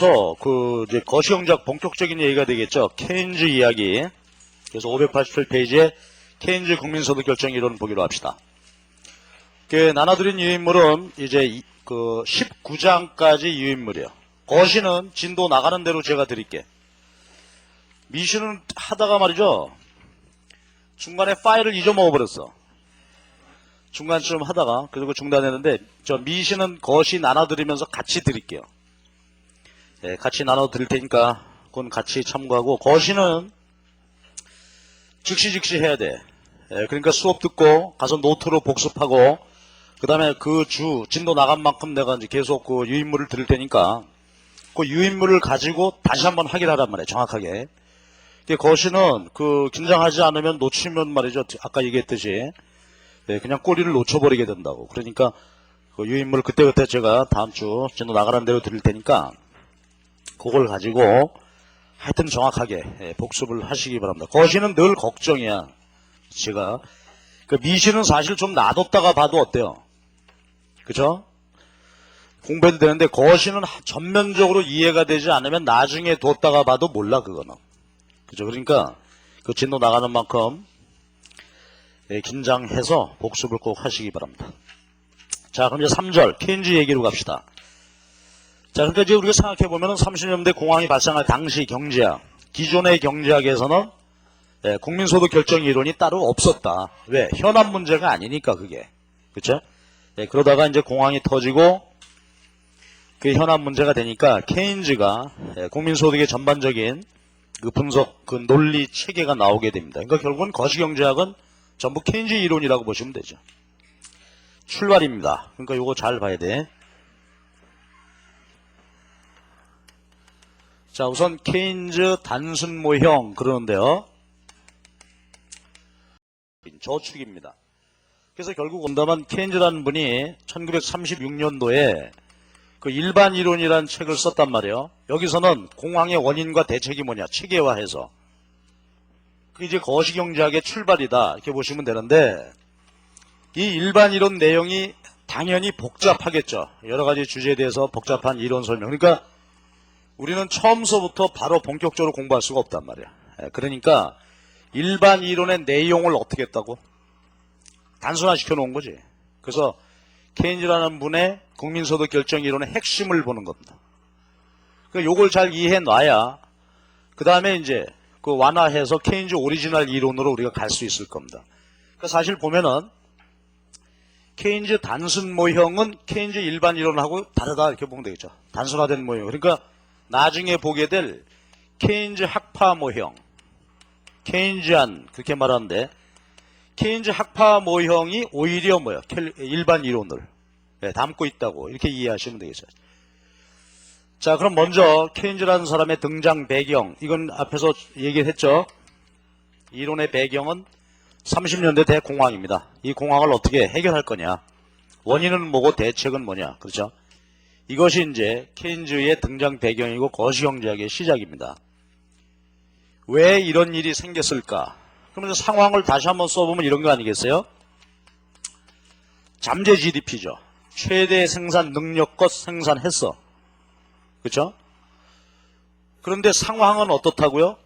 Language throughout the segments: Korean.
오늘부터 이제 거시경제학 본격적인 얘기가 되겠죠. 케인즈 이야기. 그래서 587페이지에 케인즈 국민소득 결정 이론 보기로 합시다. 나눠드린 유인물은 이제 19장까지 유인물이에요. 거시는 진도 나가는 대로 제가 드릴게. 미신은 하다가 말이죠. 중간에 파일을 잊어먹어버렸어. 중간쯤 하다가 그리고 중단했는데 저 미신은 거시 나눠드리면서 같이 드릴게요. 네, 같이 나눠드릴 테니까 그건 같이 참고하고 거시는 즉시 해야 돼. 네, 그러니까 수업 듣고 가서 노트로 복습하고 그 다음에 그 진도 나간 만큼 내가 이제 계속 그 유인물을 드릴 테니까 그 유인물을 가지고 다시 한번 확인하란 말이에요. 정확하게. 거시는 긴장하지 않으면 놓치면 말이죠. 아까 얘기했듯이 네, 그냥 꼬리를 놓쳐버리게 된다고. 그러니까 그 유인물을 그때그때 제가 다음 주 진도 나가는 대로 드릴 테니까 그걸 가지고 하여튼 정확하게 복습을 하시기 바랍니다. 거시는 늘 걱정이야. 제가 미신은 사실 좀 놔뒀다가 봐도 어때요? 그죠? 공부해도 되는데 거시는 전면적으로 이해가 되지 않으면 나중에 뒀다가 봐도 몰라 그거는. 그죠? 그러니까 그 진도 나가는 만큼 긴장해서 복습을 꼭 하시기 바랍니다. 자, 그럼 이제 3절 케인즈 얘기로 갑시다. 자, 그러니까 이제 우리가 생각해보면 30년대 공황이 발생할 당시 경제학, 기존의 경제학에서는 국민소득 결정 이론이 따로 없었다. 왜? 현안 문제가 아니니까 그게. 그쵸? 그러다가 이제 공황이 터지고 그 현안 문제가 되니까 케인즈가 국민소득의 전반적인 그 분석, 그 논리 체계가 나오게 됩니다. 그러니까 결국은 거시경제학은 전부 케인즈 이론이라고 보시면 되죠. 출발입니다. 그러니까 요거 잘 봐야 돼. 자, 우선 케인즈 단순 모형 그러는데요. 저축입니다. 그래서 결국 온다면 케인즈라는 분이 1936년도에 그 일반 이론이라는 책을 썼단 말이에요. 여기서는 공황의 원인과 대책이 뭐냐 체계화해서 그 이제 거시경제학의 출발이다 이렇게 보시면 되는데 이 일반 이론 내용이 당연히 복잡하겠죠. 여러 가지 주제에 대해서 복잡한 이론 설명. 그러니까 우리는 처음서부터 바로 본격적으로 공부할 수가 없단 말이야. 그러니까 일반 이론의 내용을 어떻게 했다고? 단순화시켜 놓은 거지. 그래서 케인즈라는 분의 국민소득 결정 이론의 핵심을 보는 겁니다. 그러니까 요걸 잘 이해해 놔야 그 다음에 이제 그 완화해서 케인즈 오리지널 이론으로 우리가 갈 수 있을 겁니다. 그러니까 사실 보면은 케인즈 단순 모형은 케인즈 일반 이론하고 다르다 이렇게 보면 되겠죠. 단순화된 모형. 그러니까 나중에 보게 될 케인즈 학파 모형, 케인즈안 그렇게 말하는데 케인즈 학파 모형이 오히려 뭐야? 일반 이론을 담고 있다고 이렇게 이해하시면 되겠어요. 자, 그럼 먼저 케인즈라는 사람의 등장 배경, 이건 앞에서 얘기했죠. 이론의 배경은 30년대 대공황입니다. 이 공황을 어떻게 해결할 거냐? 원인은 뭐고 대책은 뭐냐? 그렇죠? 이것이 이제 케인즈의 등장 배경이고 거시경제학의 시작입니다. 왜 이런 일이 생겼을까? 그러면 상황을 다시 한번 써보면 이런 거 아니겠어요? 잠재 GDP죠. 최대 생산 능력껏 생산했어. 그렇죠? 그런데 상황은 어떻다고요?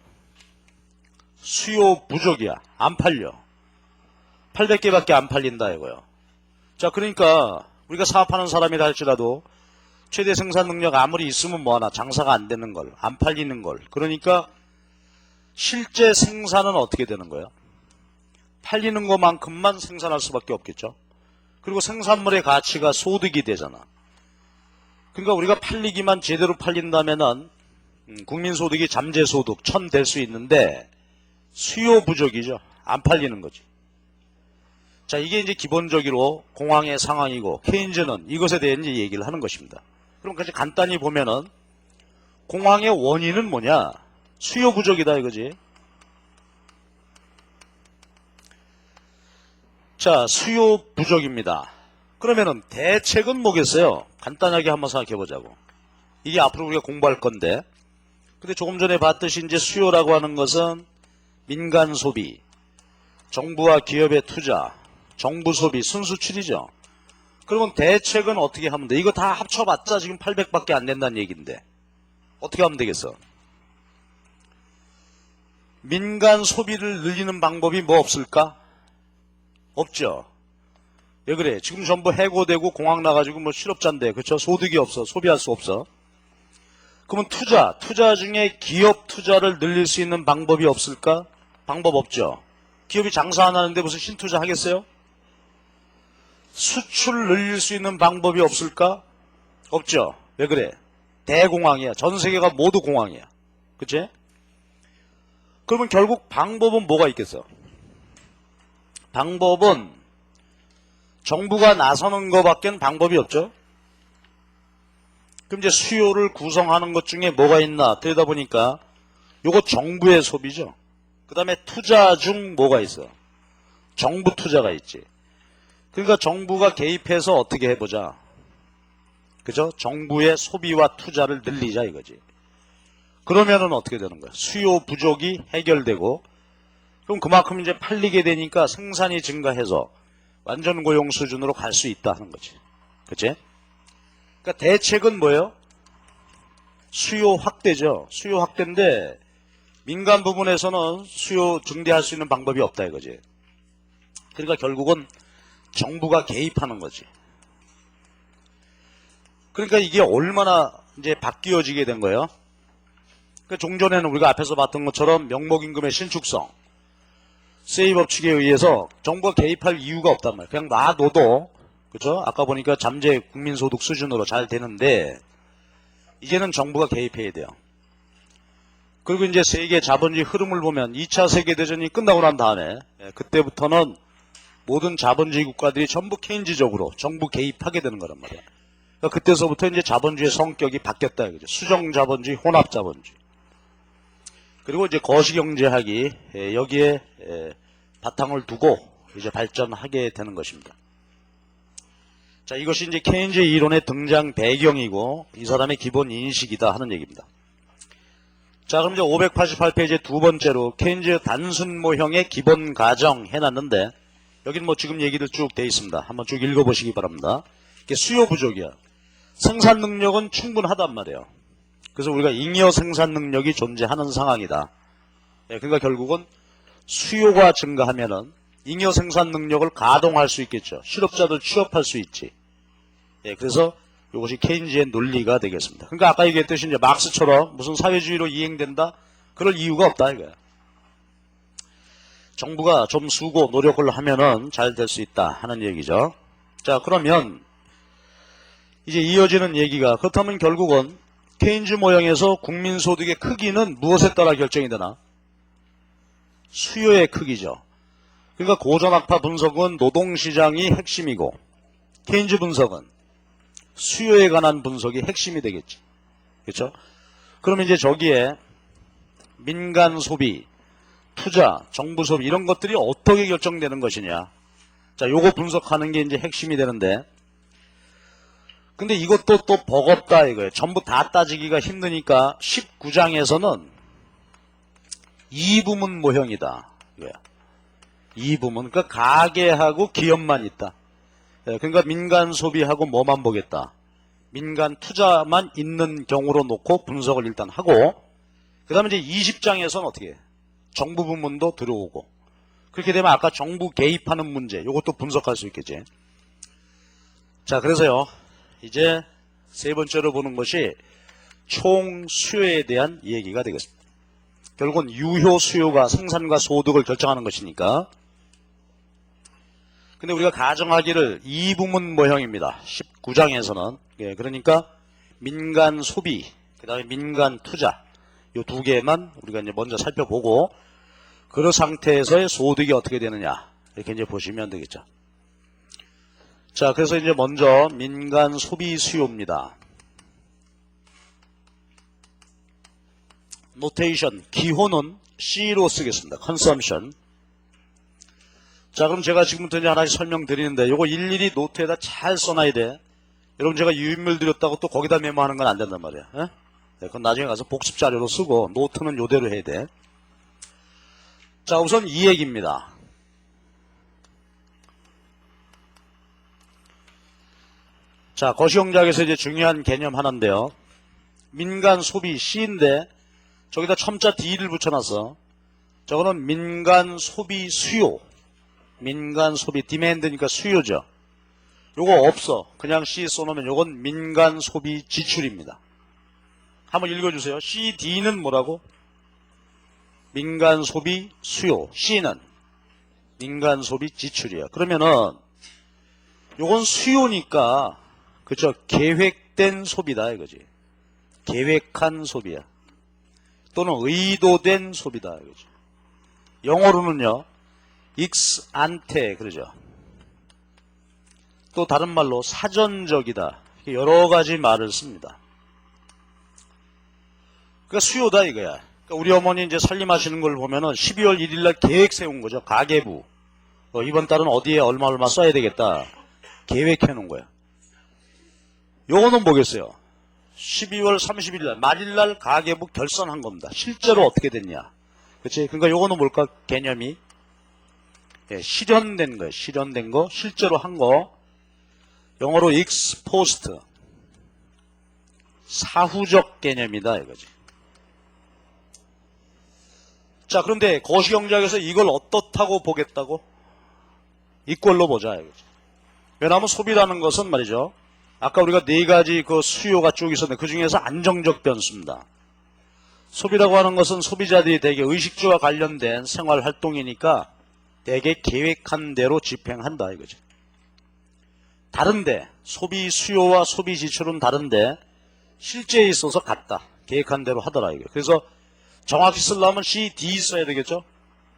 수요 부족이야. 안 팔려. 800개밖에 안 팔린다 이거요. 자, 그러니까 우리가 사업하는 사람이라 할지라도 최대 생산 능력 아무리 있으면 뭐하나 장사가 안 되는 걸, 안 팔리는 걸. 그러니까 실제 생산은 어떻게 되는 거예요? 팔리는 것만큼만 생산할 수밖에 없겠죠. 그리고 생산물의 가치가 소득이 되잖아. 그러니까 우리가 팔리기만 제대로 팔린다면은 국민소득이 잠재소득 1000 될 수 있는데 수요 부족이죠. 안 팔리는 거지. 자, 이게 이제 기본적으로 공황의 상황이고 케인즈는 이것에 대해 이제 얘기를 하는 것입니다. 그럼 그냥 간단히 보면은 공황의 원인은 뭐냐? 수요 부족이다 이거지. 자, 수요 부족입니다. 그러면은 대책은 뭐겠어요? 간단하게 한번 생각해 보자고. 이게 앞으로 우리가 공부할 건데. 근데 조금 전에 봤듯이 이제 수요라고 하는 것은 민간 소비, 정부와 기업의 투자, 정부 소비, 순수출이죠. 그러면 대책은 어떻게 하면 돼? 이거 다 합쳐봤자 지금 800밖에 안 된다는 얘기인데. 어떻게 하면 되겠어? 민간 소비를 늘리는 방법이 뭐 없을까? 없죠. 왜 그래? 지금 전부 해고되고 공항 나가지고 뭐 실업자인데, 그쵸? 소득이 없어. 소비할 수 없어. 그러면 투자 중에 기업 투자를 늘릴 수 있는 방법이 없을까? 방법 없죠. 기업이 장사 안 하는데 무슨 신투자 하겠어요? 수출 늘릴 수 있는 방법이 없을까? 없죠. 왜 그래? 대공황이야. 전 세계가 모두 공황이야. 그치? 그러면 결국 방법은 뭐가 있겠어? 방법은 정부가 나서는 것밖엔 방법이 없죠. 그럼 이제 수요를 구성하는 것 중에 뭐가 있나 들여다보니까 요거 정부의 소비죠. 그 다음에 투자 중 뭐가 있어? 정부 투자가 있지. 그러니까 정부가 개입해서 어떻게 해보자. 그죠? 정부의 소비와 투자를 늘리자 이거지. 그러면은 어떻게 되는 거야? 수요 부족이 해결되고, 그럼 그만큼 이제 팔리게 되니까 생산이 증가해서 완전 고용 수준으로 갈 수 있다 하는 거지. 그치? 그러니까 대책은 뭐예요? 수요 확대죠. 수요 확대인데 민간 부분에서는 수요 증대할 수 있는 방법이 없다 이거지. 그러니까 결국은 정부가 개입하는 거지. 그러니까 이게 얼마나 이제 바뀌어지게 된 거예요? 그러니까 종전에는 우리가 앞에서 봤던 것처럼 명목임금의 신축성, 세이 법칙에 의해서 정부가 개입할 이유가 없단 말이에요. 그냥 놔둬도, 그죠? 아까 보니까 잠재 국민소득 수준으로 잘 되는데, 이제는 정부가 개입해야 돼요. 그리고 이제 세계 자본주의 흐름을 보면 2차 세계대전이 끝나고 난 다음에, 그때부터는 모든 자본주의 국가들이 전부 케인즈적으로 정부 개입하게 되는 거란 말이에요. 그러니까 그때서부터 이제 자본주의 성격이 바뀌었다 이거죠. 수정 자본주의, 혼합 자본주의. 그리고 이제 거시경제학이 여기에 바탕을 두고 이제 발전하게 되는 것입니다. 자, 이것이 이제 케인즈 이론의 등장 배경이고 이 사람의 기본 인식이다 하는 얘기입니다. 자, 그럼 이제 588페이지 두 번째로 케인즈 단순 모형의 기본 가정 해놨는데 여기는 뭐 지금 얘기들 쭉 돼 있습니다. 한번 쭉 읽어보시기 바랍니다. 이게 수요 부족이야. 생산 능력은 충분하단 말이에요. 그래서 우리가 잉여 생산 능력이 존재하는 상황이다. 그러니까 결국은 수요가 증가하면은 잉여 생산 능력을 가동할 수 있겠죠. 실업자들 취업할 수 있지. 그래서 이것이 케인즈의 논리가 되겠습니다. 그러니까 아까 얘기했듯이 이제 막스처럼 무슨 사회주의로 이행된다? 그럴 이유가 없다 이거야. 정부가 좀 수고 노력을 하면은 잘 될 수 있다 하는 얘기죠. 자, 그러면 이제 이어지는 얘기가 그렇다면 결국은 케인즈 모형에서 국민소득의 크기는 무엇에 따라 결정이 되나? 수요의 크기죠. 그러니까 고전학파 분석은 노동시장이 핵심이고 케인즈 분석은 수요에 관한 분석이 핵심이 되겠지. 그렇죠? 그러면 이제 저기에 민간 소비, 투자, 정부 소비 이런 것들이 어떻게 결정되는 것이냐. 자, 요거 분석하는 게 이제 핵심이 되는데 근데 이것도 또 버겁다 이거예요. 전부 다 따지기가 힘드니까 19장에서는 이부문 모형이다. 이거야. 이부문. 그러니까 가계하고 기업만 있다. 그러니까 민간 소비하고 뭐만 보겠다. 민간 투자만 있는 경우로 놓고 분석을 일단 하고 그 다음에 이제 20장에서는 어떻게 해? 정부 부문도 들어오고 그렇게 되면 아까 정부 개입하는 문제 이것도 분석할 수 있겠지. 자, 그래서요. 이제 세 번째로 보는 것이 총 수요에 대한 얘기가 되겠습니다. 결국은 유효 수요가 생산과 소득을 결정하는 것이니까. 근데 우리가 가정하기를 이부문 모형입니다. 19장에서는. 그러니까 민간 소비, 그 다음에 민간 투자 이 두 개만 우리가 이제 먼저 살펴보고 그런 상태에서의 소득이 어떻게 되느냐 이렇게 이제 보시면 되겠죠. 자, 그래서 이제 먼저 민간 소비 수요입니다. 노테이션, 기호는 C로 쓰겠습니다. consumption. 자, 그럼 제가 지금부터 이제 하나씩 설명드리는데 요거 일일이 노트에다 잘 써놔야 돼. 여러분 제가 유인물 드렸다고 또 거기다 메모하는 건 안 된단 말이야. 그건 나중에 가서 복습 자료로 쓰고 노트는 요대로 해야 돼. 자, 우선 이 얘기입니다. 자, 거시경제학에서 이제 중요한 개념 하나인데요. 민간 소비 C인데 저기다 첨자 D를 붙여놨어. 저거는 민간 소비 수요. 민간 소비 디맨드니까 수요죠. 요거 없어. 그냥 C 써놓으면 요건 민간 소비 지출입니다. 한번 읽어주세요. CD는 뭐라고? 민간 소비 수요. C는 민간 소비 지출이야. 그러면은 요건 수요니까 그쵸? 계획된 소비다 이거지. 계획한 소비야. 또는 의도된 소비다 이거지. 영어로는요. ex ante 그러죠. 또 다른 말로 사전적이다. 여러 가지 말을 씁니다. 그러니까 수요다 이거야. 그러니까 우리 어머니 이제 살림하시는 걸 보면은 12월 1일 날 계획 세운 거죠. 가계부. 이번 달은 어디에 얼마 써야 되겠다. 계획해 놓은 거야. 요거는 뭐겠어요? 12월 30일 날 말일 날 가계부 결산한 겁니다. 실제로 어떻게 됐냐. 그치? 그러니까 요거는 뭘까? 개념이 실현된 거예요. 실현된 거, 실제로 한 거. 영어로 ex post. 사후적 개념이다 이거지. 자, 그런데 거시경제학에서 이걸 어떻다고 보겠다고? 이꼴로 보자 이거지. 왜냐하면 소비라는 것은 말이죠. 아까 우리가 네 가지 그 수요가 쭉 있었는데 그 중에서 안정적 변수입니다. 소비라고 하는 것은 소비자들이 대개 의식주와 관련된 생활 활동이니까 대개 계획한 대로 집행한다 이거지. 다른데 소비 수요와 소비 지출은 다른데 실제에 있어서 같다. 계획한 대로 하더라 이거. 그래서 정확히 쓰려면 C, D 써야 되겠죠.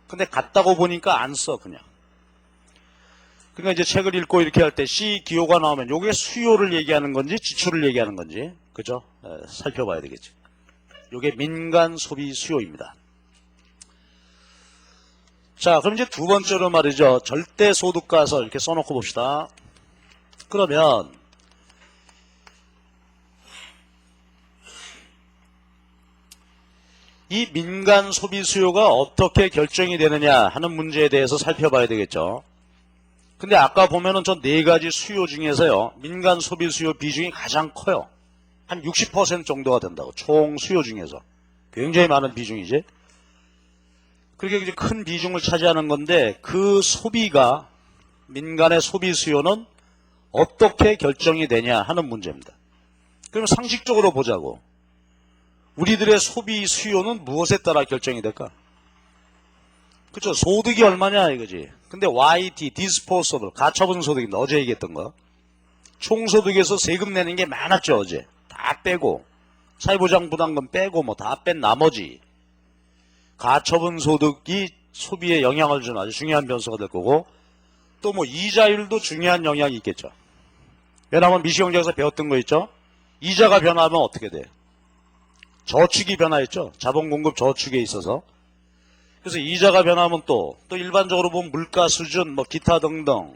근데 같다고 보니까 안 써 그냥. 그러니까 이제 책을 읽고 이렇게 할 때 C 기호가 나오면 요게 수요를 얘기하는 건지 지출을 얘기하는 건지 그죠? 살펴봐야 되겠죠. 요게 민간 소비 수요입니다. 자, 그럼 이제 두 번째로 말이죠. 절대 소득가설 이렇게 써놓고 봅시다. 그러면 이 민간 소비 수요가 어떻게 결정이 되느냐 하는 문제에 대해서 살펴봐야 되겠죠. 근데 아까 보면은 저 네 가지 수요 중에서요. 민간 소비 수요 비중이 가장 커요. 한 60% 정도가 된다고. 총 수요 중에서. 굉장히 많은 비중이지. 그렇게 이제 큰 비중을 차지하는 건데 그 소비가 민간의 소비 수요는 어떻게 결정이 되냐 하는 문제입니다. 그럼 상식적으로 보자고. 우리들의 소비 수요는 무엇에 따라 결정이 될까? 그렇죠. 소득이 얼마냐 이거지. 근데 YT, disposable, 가처분 소득인데 어제 얘기했던 거. 총소득에서 세금 내는 게 많았죠 어제. 다 빼고 사회보장 부담금 빼고 뭐 다 뺀 나머지 가처분 소득이 소비에 영향을 주는 아주 중요한 변수가 될 거고 또 뭐 이자율도 중요한 영향이 있겠죠. 왜냐하면 미시경제에서 배웠던 거 있죠. 이자가 변화하면 어떻게 돼? 저축이 변화했죠. 자본 공급 저축에 있어서. 그래서 이자가 변하면 또 일반적으로 보면 물가 수준, 뭐 기타 등등.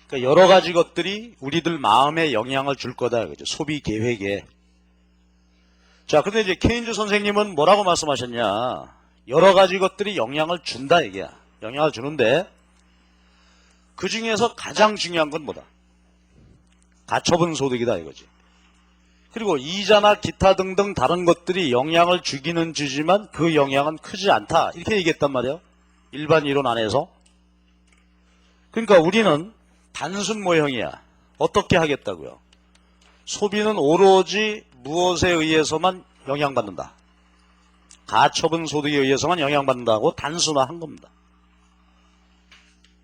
그러니까 여러 가지 것들이 우리들 마음에 영향을 줄 거다. 그죠? 소비 계획에. 자, 근데 이제 케인즈 선생님은 뭐라고 말씀하셨냐? 여러 가지 것들이 영향을 준다 얘기야. 영향을 주는데 그 중에서 가장 중요한 건 뭐다? 가처분 소득이다 이거지. 그리고 이자나 기타 등등 다른 것들이 영향을 주기는 주지만 그 영향은 크지 않다. 이렇게 얘기했단 말이에요. 일반 이론 안에서. 그러니까 우리는 단순 모형이야. 어떻게 하겠다고요? 소비는 오로지 무엇에 의해서만 영향받는다. 가처분 소득에 의해서만 영향받는다고 단순화한 겁니다.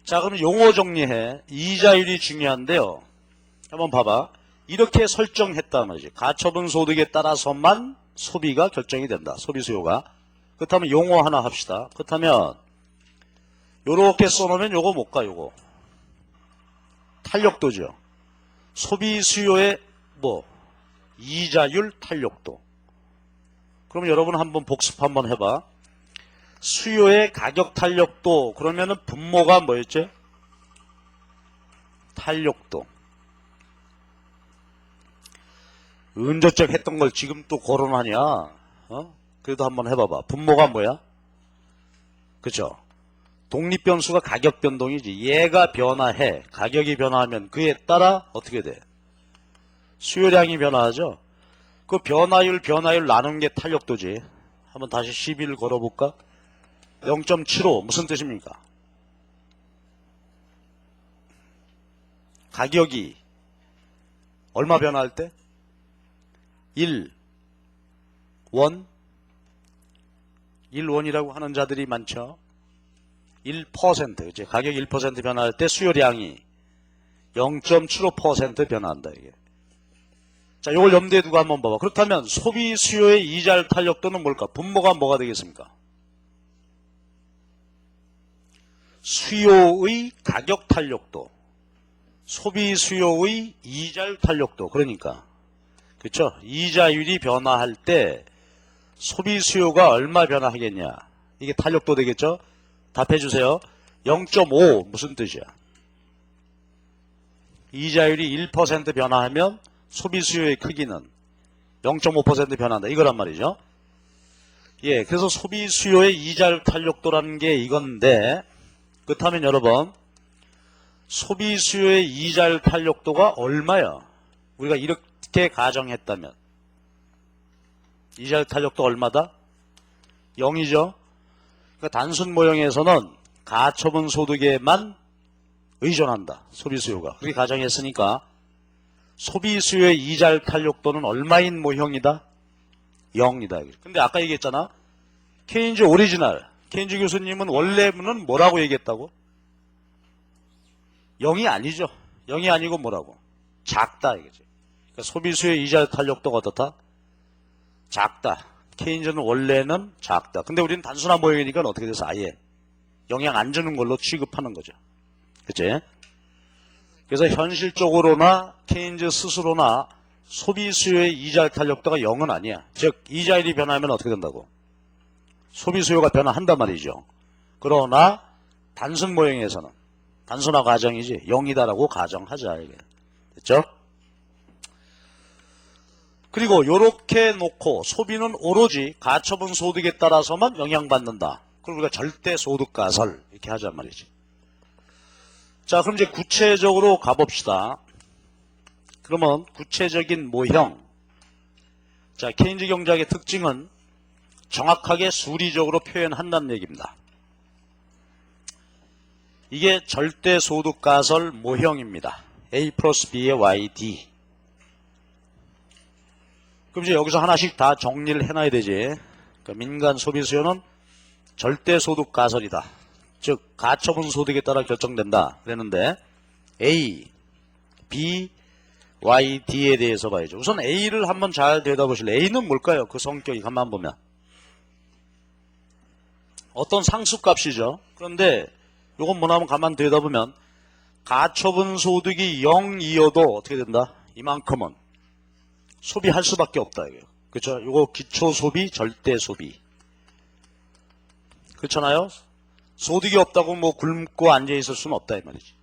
자, 그럼 용어 정리해. 이자율이 중요한데요. 한번 봐봐. 이렇게 설정했단 말이지. 가처분 소득에 따라서만 소비가 결정이 된다. 소비 수요가. 그렇다면 용어 하나 합시다. 그렇다면 요렇게 써놓으면 요거 뭘까 요거. 탄력도죠. 소비 수요의 뭐 이자율 탄력도. 그럼 여러분 한번 복습 한번 해봐. 수요의 가격 탄력도 그러면은 분모가 뭐였지? 탄력도. 은저쩍 했던 걸 지금 또 거론하냐? 그래도 한번 해봐봐. 분모가 뭐야? 그죠? 독립변수가 가격 변동이지. 얘가 변화해. 가격이 변화하면 그에 따라 어떻게 돼? 수요량이 변화하죠? 그 변화율 나눈 게 탄력도지. 한번 다시 시비를 걸어볼까? 0.75 무슨 뜻입니까? 가격이 얼마 변화할 때? 1원이라고 하는 자들이 많죠. 1%, 그치? 가격 1% 변화할 때 수요량이 0.75% 변화한다, 이게. 자, 이걸 염두에 두고 한번 봐봐. 그렇다면 소비 수요의 이자율 탄력도는 뭘까? 분모가 뭐가 되겠습니까? 수요의 가격 탄력도, 소비 수요의 이자율 탄력도. 그러니까 그렇죠? 이자율이 변화할 때 소비 수요가 얼마 변화하겠냐? 이게 탄력도 되겠죠? 답해 주세요. 0.5 무슨 뜻이야? 이자율이 1% 변화하면 소비 수요의 크기는 0.5% 변화한다. 이거란 말이죠. 예, 그래서 소비 수요의 이자율 탄력도라는 게 이건데, 그렇다면 여러분, 소비 수요의 이자율 탄력도가 얼마야? 우리가 이렇게 가정했다면 이자율 탄력도 얼마다? 0이죠. 그러니까 단순 모형에서는 가처분 소득에만 의존한다. 소비 수요가. 그렇게 가정했으니까 소비 수요의 이자율 탄력도는 얼마인 모형이다? 0이다. 근데 아까 얘기했잖아. 케인즈 오리지널. 케인즈 교수님은 원래는 뭐라고 얘기했다고? 0이 아니죠. 0이 아니고 뭐라고? 작다 이거지. 그러니까 소비 수요의 이자율 탄력도가 어떻다? 작다. 케인즈는 원래는 작다. 근데 우리는 단순한 모형이니까 어떻게 돼서 아예 영향 안 주는 걸로 취급하는 거죠. 그치? 그래서 현실적으로나 케인즈 스스로나 소비 수요의 이자율 탄력도가 0은 아니야. 즉 이자율이 변하면 어떻게 된다고? 소비 수요가 변화한단 말이죠. 그러나 단순 모형에서는 단순화 가정이지 0이다라고 가정하자. 이게. 됐죠? 그리고 이렇게 놓고 소비는 오로지 가처분 소득에 따라서만 영향받는다. 그걸 우리가 절대 소득 가설 이렇게 하잔 말이지. 자, 그럼 이제 구체적으로 가봅시다. 그러면 구체적인 모형. 자, 케인즈 경제학의 특징은 정확하게 수리적으로 표현한다는 얘기입니다. 이게 절대 소득 가설 모형입니다. A 플러스 B의 YD. 그럼 이제 여기서 하나씩 다 정리를 해놔야 되지. 그러니까 민간 소비 수요는 절대 소득 가설이다. 즉 가처분 소득에 따라 결정된다. 그랬는데 A, B, Y, D에 대해서 봐야죠. 우선 A를 한번 잘 들여다보실래요? A는 뭘까요? 그 성격이 가만 보면 어떤 상수값이죠. 그런데 이건 뭐냐면 가만 들여다보면 가처분 소득이 0이어도 어떻게 된다? 이만큼은 소비할 수밖에 없다. 이게. 그렇죠? 이거 기초 소비, 절대 소비. 그렇잖아요? 소득이 없다고 뭐 굶고 앉아 있을 수는 없다 이 말이지.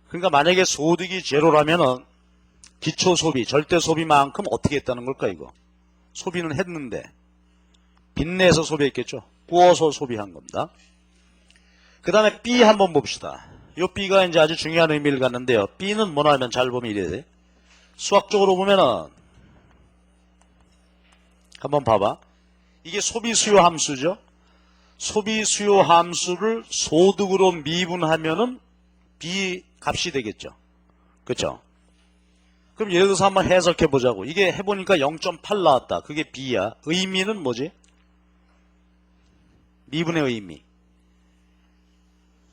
그러니까 만약에 소득이 제로라면은 기초 소비, 절대 소비만큼 어떻게 했다는 걸까 이거? 소비는 했는데 빚내서 소비했겠죠. 구워서 소비한 겁니다. 그 다음에 B 한번 봅시다. 이 B가 이제 아주 중요한 의미를 갖는데요. B는 뭐냐 하면 잘 보면 이래야 돼. 수학적으로 보면은 한번 봐봐. 이게 소비 수요 함수죠. 소비 수요 함수를 소득으로 미분하면은 B 값이 되겠죠. 그렇죠? 그럼 예를 들어서 한번 해석해 보자고. 이게 해보니까 0.8 나왔다. 그게 B야. 의미는 뭐지? 미분의 의미.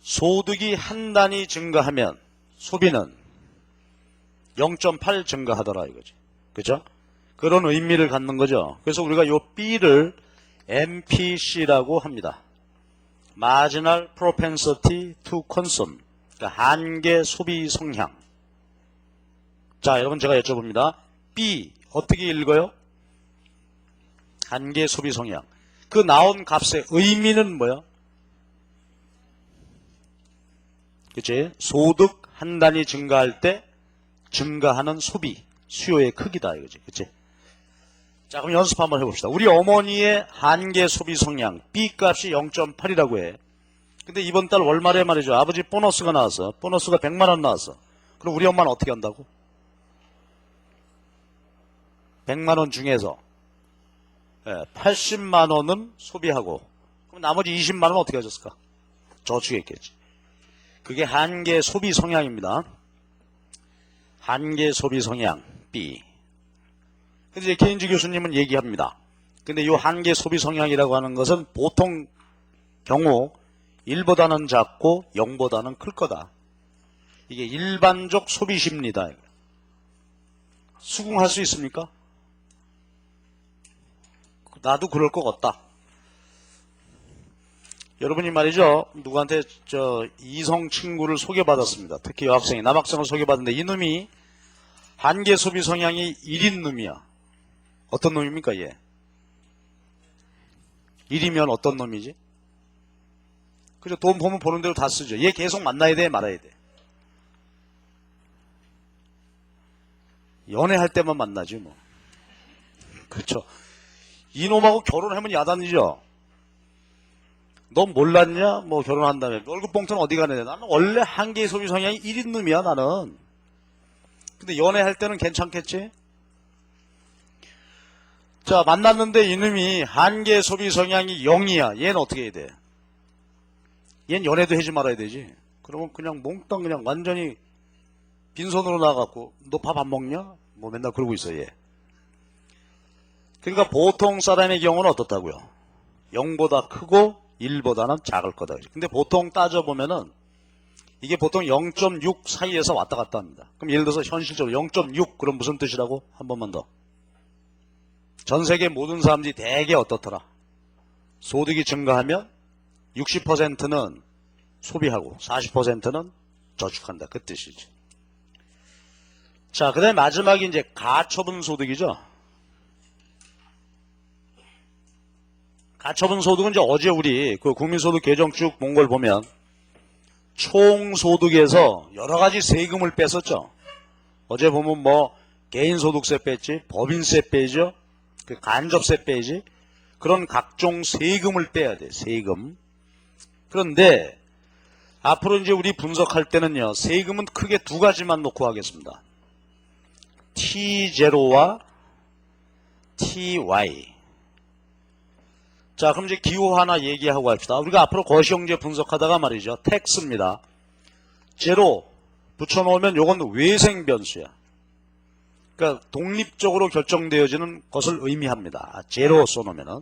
소득이 한 단위 증가하면 소비는 0.8 증가하더라 이거지. 그죠? 그런 의미를 갖는 거죠. 그래서 우리가 요 B를 MPC라고 합니다. Marginal Propensity to Consume. 그러니까 한계 소비 성향. 자, 여러분 제가 여쭤봅니다. B 어떻게 읽어요? 한계 소비 성향. 그 나온 값의 의미는 뭐야? 그치? 소득 한 단위 증가할 때 증가하는 소비, 수요의 크기다 이거지. 그치? 자, 그럼 연습 한번 해봅시다. 우리 어머니의 한계 소비 성향 B 값이 0.8이라고 해. 근데 이번 달 월말에 말이죠. 아버지 보너스가 나왔어. 보너스가 100만 원 나왔어. 그럼 우리 엄마는 어떻게 한다고? 100만 원 중에서 80만 원은 소비하고 그럼 나머지 20만 원은 어떻게 하셨을까? 저축했겠지. 그게 한계 소비 성향입니다. 한계 소비 성향 B. 근데 이제 케인즈 교수님은 얘기합니다. 근데 이 한계 소비 성향이라고 하는 것은 보통 경우 1보다는 작고 0보다는 클 거다. 이게 일반적 소비 심리다. 수긍할 수 있습니까? 나도 그럴 것 같다. 여러분이 말이죠. 누구한테 이성 친구를 소개받았습니다. 특히 여학생이 남학생을 소개받았는데 이놈이 한계 소비 성향이 1인 놈이야. 어떤 놈입니까 얘? 1이면 어떤 놈이지? 그죠? 돈 보면 보는 대로 다 쓰죠. 얘 계속 만나야 돼 말아야 돼? 연애할 때만 만나지 뭐. 그렇죠. 이놈하고 결혼하면 야단이죠. 너 몰랐냐? 뭐 결혼한다며. 월급 봉투는 어디 가느냐? 나는 원래 한계 소비 성향이 1인 놈이야 나는. 근데 연애할 때는 괜찮겠지? 자, 만났는데 이놈이 한계 소비 성향이 0이야. 얘는 어떻게 해야 돼? 얘는 연애도 하지 말아야 되지. 그러면 그냥 몽땅 그냥 완전히 빈손으로 나가고 너 밥 안 먹냐? 뭐 맨날 그러고 있어 얘. 그러니까 보통 사람의 경우는 어떻다고요? 0보다 크고 1보다는 작을 거다. 근데 보통 따져보면은 이게 보통 0.6 사이에서 왔다 갔다 합니다. 그럼 예를 들어서 현실적으로 0.6 그럼 무슨 뜻이라고? 한 번만 더. 전 세계 모든 사람들이 대개 어떻더라? 소득이 증가하면 60%는 소비하고 40%는 저축한다. 그 뜻이지. 자, 그 다음에 마지막이 이제 가처분 소득이죠. 가처분 소득은 이제 어제 우리 그 국민소득 개정 쭉 본 걸 보면 총소득에서 여러 가지 세금을 뺐었죠. 어제 보면 뭐 개인소득세 뺐지, 법인세 빼죠, 그 간접세 빼지, 그런 각종 세금을 빼야 돼, 세금. 그런데 앞으로 이제 우리 분석할 때는요, 세금은 크게 두 가지만 놓고 하겠습니다. T0와 TY. 자, 그럼 이제 기호 하나 얘기하고 합시다. 우리가 앞으로 거시경제 분석하다가 말이죠. 텍스입니다. 제로 붙여놓으면 요건 외생 변수야. 그러니까 독립적으로 결정되어지는 것을 의미합니다. 제로 써놓으면은.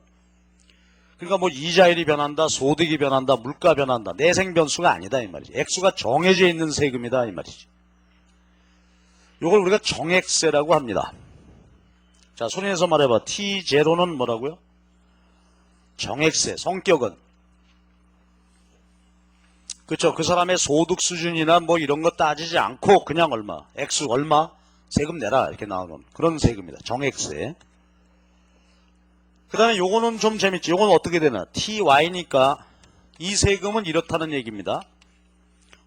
그러니까 뭐 이자율이 변한다, 소득이 변한다, 물가 변한다. 내생 변수가 아니다 이 말이지. 액수가 정해져 있는 세금이다 이 말이지. 요걸 우리가 정액세라고 합니다. 자, 손에서 말해봐. T0는 뭐라고요? 정액세, 성격은 그렇죠. 그 사람의 소득 수준이나 뭐 이런 거 따지지 않고 그냥 얼마, 액수 얼마, 세금 내라 이렇게 나오는 그런 세금입니다. 정액세. 그 다음에 요거는 좀 재밌지. 요거는 어떻게 되나? TY니까 이 세금은 이렇다는 얘기입니다.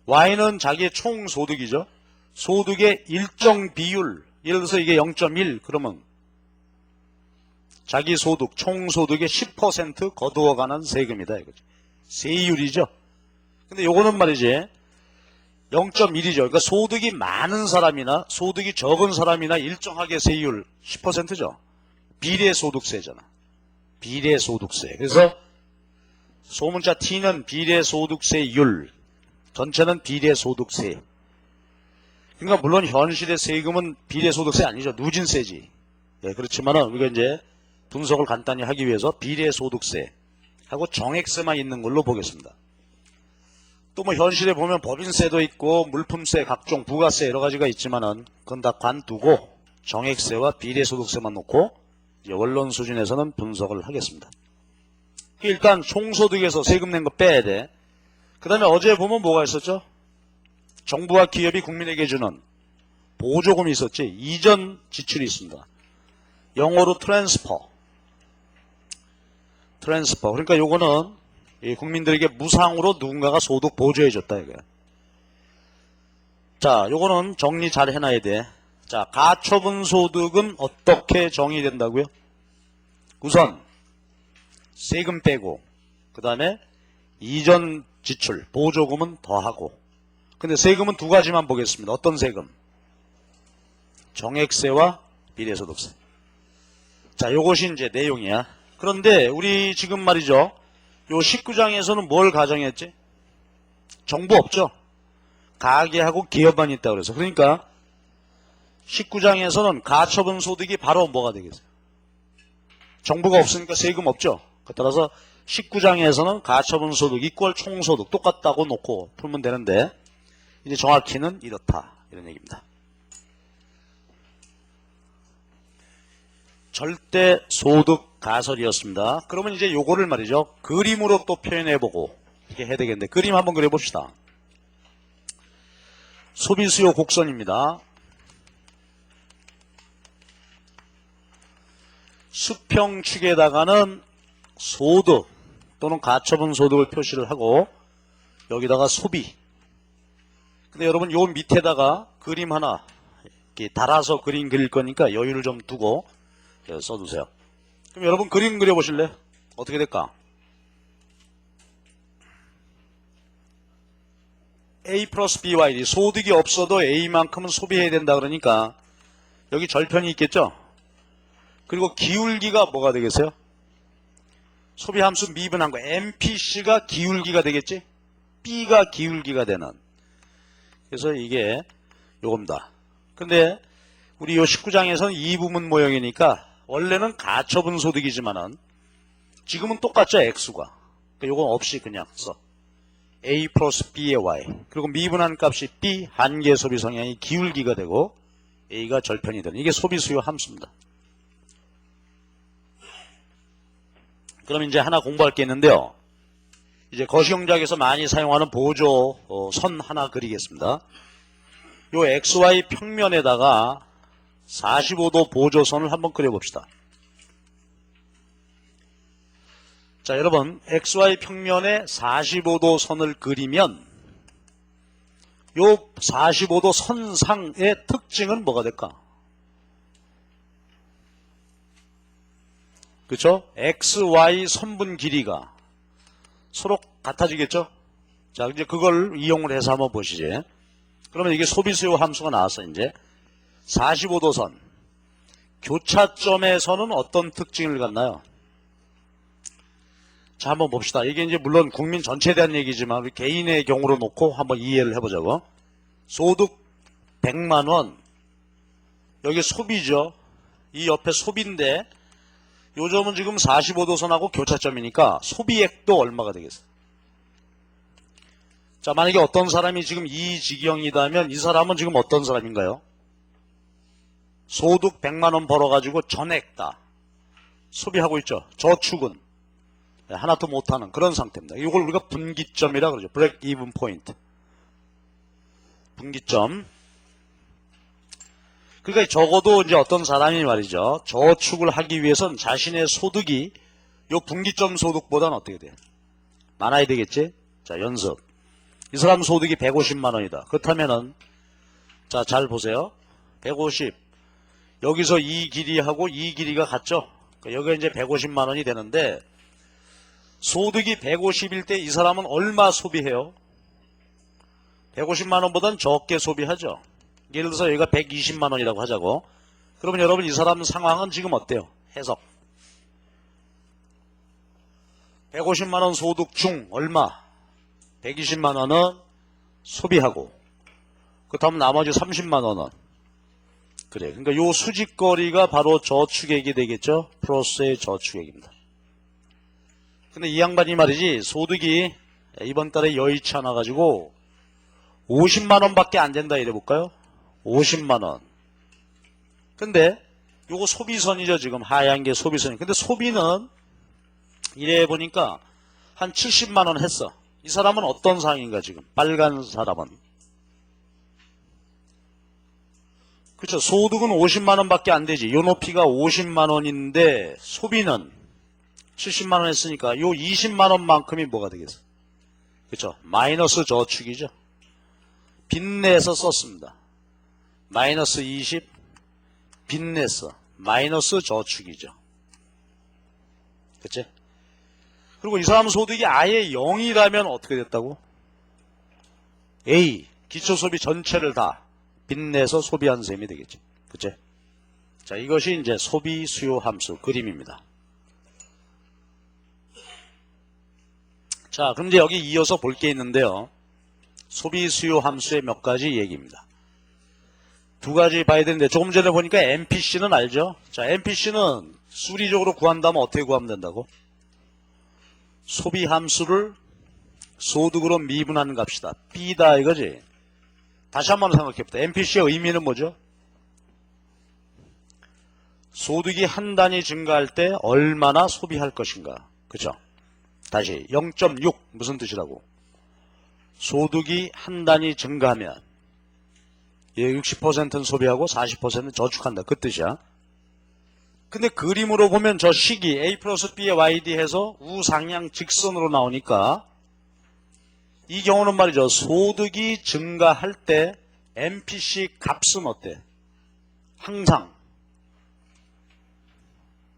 Y는 자기의 총 소득이죠. 소득의 일정 비율, 예를 들어서 이게 0.1 그러면 자기 소득, 총 소득의 10% 거두어가는 세금이다 이거죠. 세율이죠. 근데 요거는 말이지 0.1이죠. 그러니까 소득이 많은 사람이나 소득이 적은 사람이나 일정하게 세율 10%죠. 비례소득세잖아. 비례소득세. 그래서 소문자 T는 비례소득세율, 전체는 비례소득세. 그러니까 물론 현실의 세금은 비례소득세 아니죠. 누진세지. 예, 그렇지만은 우리가 이제 분석을 간단히 하기 위해서 비례소득세 하고 정액세만 있는 걸로 보겠습니다. 또 뭐 현실에 보면 법인세도 있고 물품세, 각종 부가세 여러 가지가 있지만은 그건 다 관두고 정액세와 비례소득세만 놓고 이제 원론 수준에서는 분석을 하겠습니다. 일단 총소득에서 세금 낸 거 빼야 돼. 그 다음에 어제 보면 뭐가 있었죠? 정부와 기업이 국민에게 주는 보조금이 있었지. 이전 지출이 있습니다. 영어로 트랜스퍼. 그러니까 요거는 국민들에게 무상으로 누군가가 소득 보조해줬다 이거야. 자, 요거는 정리 잘 해놔야 돼. 자, 가처분 소득은 어떻게 정의된다고요? 우선 세금 빼고 그 다음에 이전 지출 보조금은 더하고. 근데 세금은 두 가지만 보겠습니다. 어떤 세금? 정액세와 비례소득세. 자, 요것이 이제 내용이야. 그런데 우리 지금 말이죠. 요 19장에서는 뭘 가정했지? 정부 없죠. 가계하고 기업만 있다 그래서. 그러니까 19장에서는 가처분 소득이 바로 뭐가 되겠어요? 정부가 없으니까 세금 없죠. 따라서 19장에서는 가처분 소득 이꼴 총소득 똑같다고 놓고 풀면 되는데 이제 정확히는 이렇다. 이런 얘기입니다. 절대 소득 가설이었습니다. 그러면 이제 요거를 말이죠. 그림으로 또 표현해보고 이렇게 해야 되겠는데 그림 한번 그려봅시다. 소비수요 곡선입니다. 수평축에다가는 소득 또는 가처분 소득을 표시를 하고 여기다가 소비. 근데 여러분 요 밑에다가 그림 하나 이렇게 달아서 그림 그릴 거니까 여유를 좀 두고 써두세요. 그럼 여러분 그림 그려보실래요? 어떻게 될까? A 플러스 BY 소득이 없어도 A만큼은 소비해야 된다 그러니까 여기 절편이 있겠죠? 그리고 기울기가 뭐가 되겠어요? 소비함수 미분한 거 MPC가 기울기가 되겠지? B가 기울기가 되는. 그래서 이게 요겁니다. 근데 우리 요 19장에서는 이부분 모형이니까 원래는 가처분 소득이지만은 지금은 똑같죠, X가. 그러니까 요건 없이 그냥 써. A 플러스 B의 Y. 그리고 미분한 값이 B, 한계 소비 성향이 기울기가 되고 A가 절편이 되는. 이게 소비 수요 함수입니다. 그럼 이제 하나 공부할 게 있는데요. 이제 거시경작에서 많이 사용하는 보조 선 하나 그리겠습니다. 요 XY 평면에다가 45도 보조선을 한번 그려봅시다. 자, 여러분 XY 평면에 45도 선을 그리면 요 45도 선상의 특징은 뭐가 될까? 그렇죠? XY 선분 길이가 서로 같아지겠죠? 자, 이제 그걸 이용을 해서 한번 보시지. 그러면 이게 소비수요 함수가 나왔어, 이제. 45도 선. 교차점에서는 어떤 특징을 갖나요? 자, 한번 봅시다. 이게 이제 물론 국민 전체에 대한 얘기지만 우리 개인의 경우로 놓고 한번 이해를 해보자고. 소득 100만 원. 여기 소비죠. 이 옆에 소비인데 요점은 지금 45도선하고 교차점이니까 소비액도 얼마가 되겠어요? 자, 만약에 어떤 사람이 지금 이 지경이다면 이 사람은 지금 어떤 사람인가요? 소득 100만원 벌어가지고 전액 다 소비하고 있죠. 저축은 하나도 못하는 그런 상태입니다. 이걸 우리가 분기점이라 그러죠. 브레이크 이븐 포인트. 분기점. 그러니까 적어도 이제 어떤 사람이 말이죠. 저축을 하기 위해선 자신의 소득이 요 분기점 소득보다는 어떻게 돼요? 많아야 되겠지? 자, 연습. 이 사람 소득이 150만 원이다. 그렇다면은 자, 잘 보세요. 150. 여기서 이 길이하고 이 길이가 같죠? 그러니까 여기가 이제 150만 원이 되는데 소득이 150일 때 이 사람은 얼마 소비해요? 150만 원보다는 적게 소비하죠. 예를 들어서 여기가 120만 원이라고 하자고. 그러면 여러분 이 사람 상황은 지금 어때요? 해석. 150만 원 소득 중 얼마? 120만 원은 소비하고 그렇다면 나머지 30만 원은 그래. 그러니까 요 수직거리가 바로 저축액이 되겠죠. 플러스의 저축액입니다. 근데 이 양반이 말이지 소득이 이번 달에 여의치 않아 가지고 50만 원밖에 안 된다 이래 볼까요? 50만 원. 근데 요거 소비선이죠. 지금 하얀 게 소비선이. 근데 소비는 이래 보니까 한 70만 원 했어. 이 사람은 어떤 상황인가 지금? 빨간 사람은. 그렇죠. 소득은 50만 원밖에 안 되지. 요 높이가 50만 원인데 소비는 70만 원 했으니까 요 20만 원만큼이 뭐가 되겠어? 그렇죠. 마이너스 저축이죠. 빚내서 썼습니다. 마이너스 20 빚내서 마이너스 저축이죠. 그치? 그리고 이 사람 소득이 아예 0이라면 어떻게 됐다고? A 기초소비 전체를 다 빚내서 소비한 셈이 되겠지. 그치? 자, 이것이 이제 소비 수요 함수 그림입니다. 자, 그럼 이제 여기 이어서 볼 게 있는데요. 소비 수요 함수의 몇 가지 얘기입니다. 두 가지 봐야 되는데 조금 전에 보니까 MPC는 알죠? 자, MPC는 수리적으로 구한다면 어떻게 구하면 된다고? 소비 함수를 소득으로 미분하는 값이다. B다 이거지. 다시 한번 생각해봅시다. MPC의 의미는 뭐죠? 소득이 한 단위 증가할 때 얼마나 소비할 것인가. 그죠? 다시 0.6 무슨 뜻이라고? 소득이 한 단위 증가하면 60%는 소비하고 40%는 저축한다. 그 뜻이야. 근데 그림으로 보면 저 식이 A 플러스 B의 YD 해서 우상향 직선으로 나오니까 이 경우는 말이죠. 소득이 증가할 때 MPC 값은 어때? 항상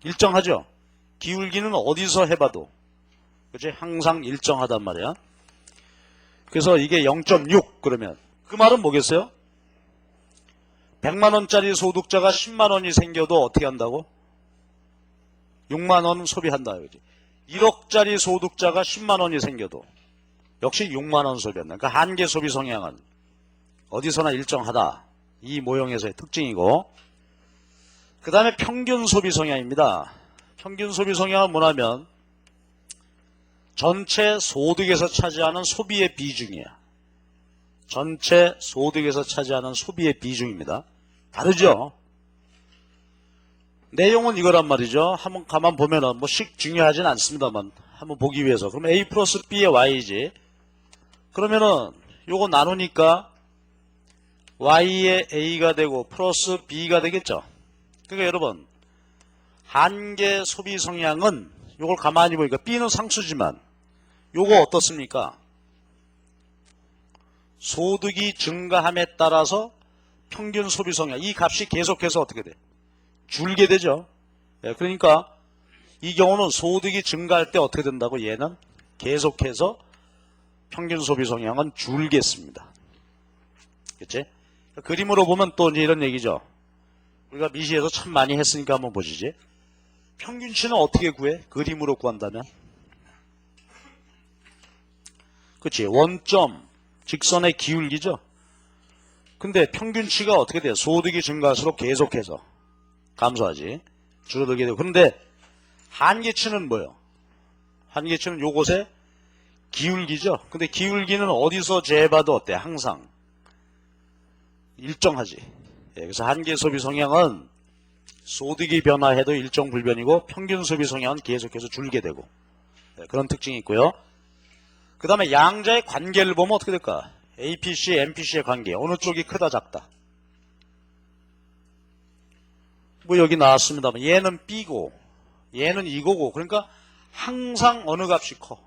일정하죠. 기울기는 어디서 해봐도 그치? 항상 일정하단 말이야. 그래서 이게 0.6 그러면 그 말은 뭐겠어요? 100만원짜리 소득자가 10만원이 생겨도 어떻게 한다고? 6만원 소비한다. 그지? 1억짜리 소득자가 10만원이 생겨도 역시 6만원 소비한다. 그러니까 한계 소비 성향은 어디서나 일정하다. 이 모형에서의 특징이고, 그 다음에 평균 소비 성향입니다. 평균 소비 성향은 뭐냐면 전체 소득에서 차지하는 소비의 비중이야. 전체 소득에서 차지하는 소비의 비중입니다. 다르죠? 내용은 이거란 말이죠. 한번 가만 보면은 뭐 식 중요하진 않습니다만 한번 보기 위해서. 그럼 A 플러스 B의 Y지. 그러면은 요거 나누니까 Y의 A가 되고 플러스 B가 되겠죠. 그러니까 여러분 한계 소비 성향은 요걸 가만히 보니까 B는 상수지만 요거 어떻습니까? 소득이 증가함에 따라서 평균 소비 성향 이 값이 계속해서 어떻게 돼? 줄게 되죠. 그러니까 이 경우는 소득이 증가할 때 어떻게 된다고? 얘는 계속해서 평균 소비 성향은 줄겠습니다. 그치? 그림으로 보면 또 이제 이런 얘기죠. 우리가 미시에서 참 많이 했으니까 한번 보시지. 평균치는 어떻게 구해? 그림으로 구한다면? 그치? 원점 직선의 기울기죠. 근데 평균치가 어떻게 돼요? 소득이 증가할수록 계속해서 감소하지. 줄어들게 되고. 그런데 한계치는 뭐예요? 한계치는 요곳에 기울기죠. 근데 기울기는 어디서 재봐도 어때? 항상 일정하지. 그래서 한계 소비 성향은 소득이 변화해도 일정 불변이고 평균 소비 성향은 계속해서 줄게 되고 그런 특징이 있고요. 그 다음에 양자의 관계를 보면 어떻게 될까? APC, MPC의 관계. 어느 쪽이 크다 작다? 뭐 여기 나왔습니다만 얘는 B고 얘는 이거고 그러니까 항상 어느 값이 커?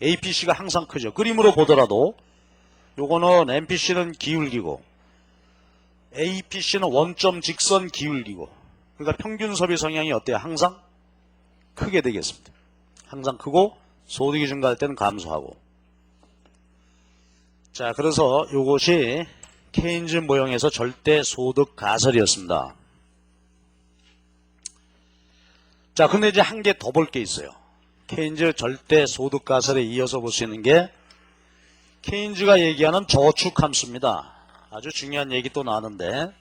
APC가 항상 크죠. 그림으로 보더라도 요거는 MPC는 기울기고 APC는 원점 직선 기울기고 그러니까 평균 소비 성향이 어때요? 항상 크게 되겠습니다. 항상 크고 소득이 증가할 때는 감소하고. 자, 그래서 요것이 케인즈 모형에서 절대 소득 가설이었습니다. 자, 근데 이제 한 개 더 볼 게 있어요. 케인즈 절대 소득 가설에 이어서 볼 수 있는 게 케인즈가 얘기하는 저축 함수입니다. 아주 중요한 얘기 또 나왔는데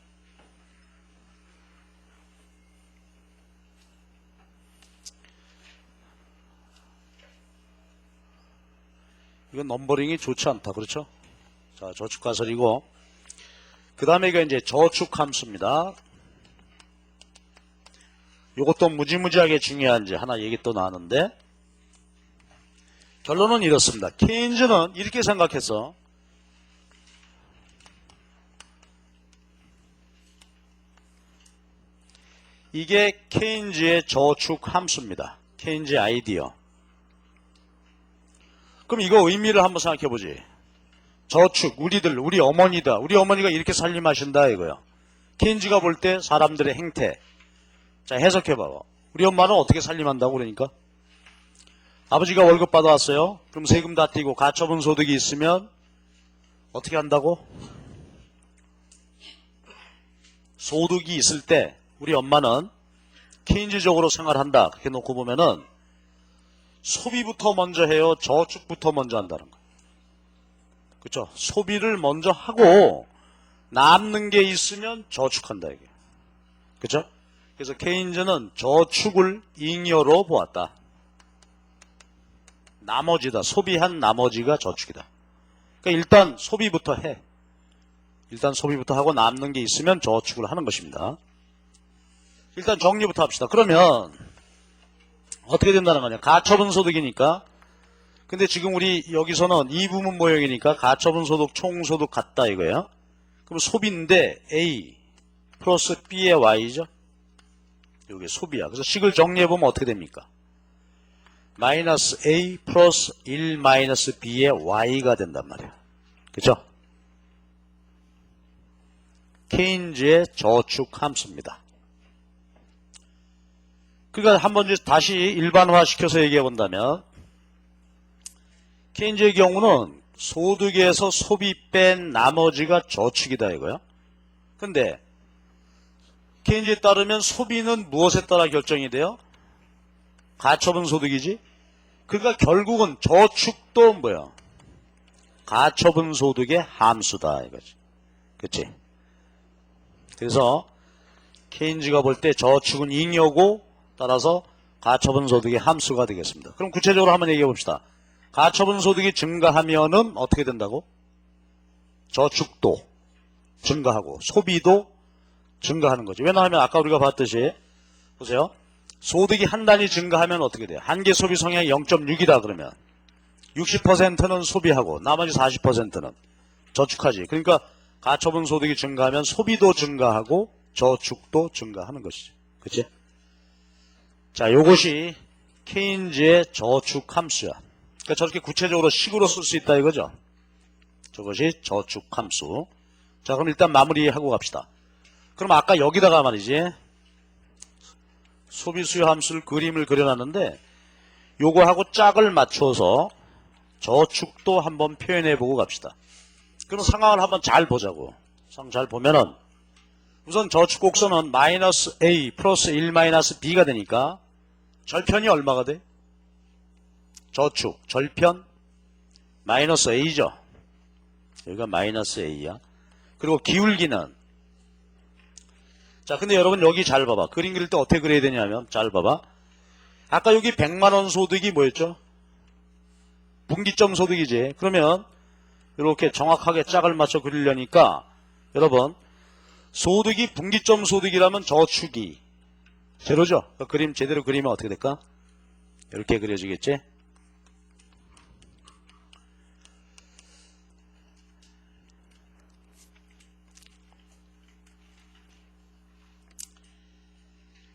이건 넘버링이 좋지 않다. 그렇죠? 자, 저축 가설이고 그 다음에 이거 이제 저축 함수입니다. 이것도 무지무지하게 중요한 이제 하나 얘기 또 나왔는데 결론은 이렇습니다. 케인즈는 이렇게 생각해서 이게 케인즈의 저축 함수입니다. 케인즈의 아이디어. 그럼 이거 의미를 한번 생각해 보지. 저축, 우리 어머니다. 우리 어머니가 이렇게 살림하신다 이거야. 케인즈가 볼 때 사람들의 행태. 자, 해석해 봐봐. 우리 엄마는 어떻게 살림한다고 그러니까? 아버지가 월급 받아왔어요. 그럼 세금 다 떼고 가처분 소득이 있으면 어떻게 한다고? 소득이 있을 때 우리 엄마는 케인즈적으로 생활한다. 그렇게 놓고 보면은 소비부터 먼저 해요? 저축부터 먼저 한다는 거예요. 그렇죠? 소비를 먼저 하고 남는 게 있으면 저축한다 이게. 그렇죠? 그래서 케인즈는 저축을 잉여로 보았다. 나머지다. 소비한 나머지가 저축이다. 그러니까 일단 소비부터 해. 일단 소비부터 하고 남는 게 있으면 저축을 하는 것입니다. 일단 정리부터 합시다. 그러면 어떻게 된다는 거냐. 가처분 소득이니까. 근데 지금 우리 여기서는 이 부분 모형이니까 가처분 소득, 총소득 같다 이거예요. 그럼 소비인데 A 플러스 B의 Y죠. 이게 소비야. 그래서 식을 정리해보면 어떻게 됩니까? 마이너스 A 플러스 1 마이너스 B의 Y가 된단 말이야. 그죠? 케인즈의 저축 함수입니다. 그러니까 한번 다시 일반화시켜서 얘기해 본다면 케인즈의 경우는 소득에서 소비 뺀 나머지가 저축이다 이거야. 근데 케인즈에 따르면 소비는 무엇에 따라 결정이 돼요? 가처분 소득이지. 그러니까 결국은 저축도 뭐야? 가처분 소득의 함수다 이거지. 그치? 그래서 케인즈가 볼 때 저축은 잉여고 따라서 가처분 소득의 함수가 되겠습니다. 그럼 구체적으로 한번 얘기해 봅시다. 가처분 소득이 증가하면은 어떻게 된다고? 저축도 증가하고 소비도 증가하는 거죠. 왜냐하면 아까 우리가 봤듯이 보세요. 소득이 한 단위 증가하면 어떻게 돼요? 한계 소비 성향이 0.6이다 그러면 60%는 소비하고 나머지 40%는 저축하지. 그러니까 가처분 소득이 증가하면 소비도 증가하고 저축도 증가하는 것이죠. 그치? 자, 요것이 케인즈의 저축 함수야. 그러니까 저렇게 구체적으로 식으로 쓸 수 있다 이거죠. 저것이 저축 함수. 자, 그럼 일단 마무리하고 갑시다. 그럼 아까 여기다가 말이지 소비 수요 함수를 그림을 그려놨는데 요거하고 짝을 맞춰서 저축도 한번 표현해보고 갑시다. 그럼 상황을 한번 잘 보자고. 상황 잘 보면은 우선 저축 곡선은 마이너스 A 플러스 1 마이너스 B가 되니까 절편이 얼마가 돼? 저축 절편 마이너스 A죠. 여기가 마이너스 A야. 그리고 기울기는 자, 근데 여러분 여기 잘 봐봐. 그림 그릴 때 어떻게 그려야 되냐면 잘 봐봐. 아까 여기 100만원 소득이 뭐였죠? 분기점 소득이지. 그러면 이렇게 정확하게 짝을 맞춰 그리려니까 여러분 소득이 분기점 소득이라면 저축이 제로죠. 그러니까 그림 제대로 그리면 어떻게 될까? 이렇게 그려지겠지?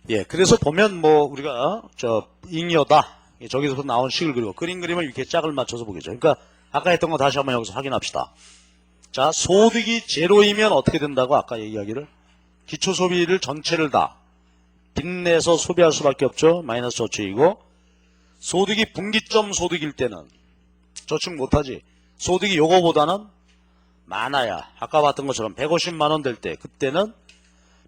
예, 그래서 보면 뭐 우리가 잉여다 저기서 나온 식을 그리고 그림 그림을 이렇게 짝을 맞춰서 보겠죠. 그러니까 아까 했던 거 다시 한번 여기서 확인합시다. 자, 소득이 제로이면 어떻게 된다고 아까 이야기를 기초 소비를 전체를 다 빚내서 소비할 수밖에 없죠. 마이너스 저축이고 소득이 분기점 소득일 때는 저축 못하지. 소득이 요거보다는 많아야 아까 봤던 것처럼 150만원 될 때 그때는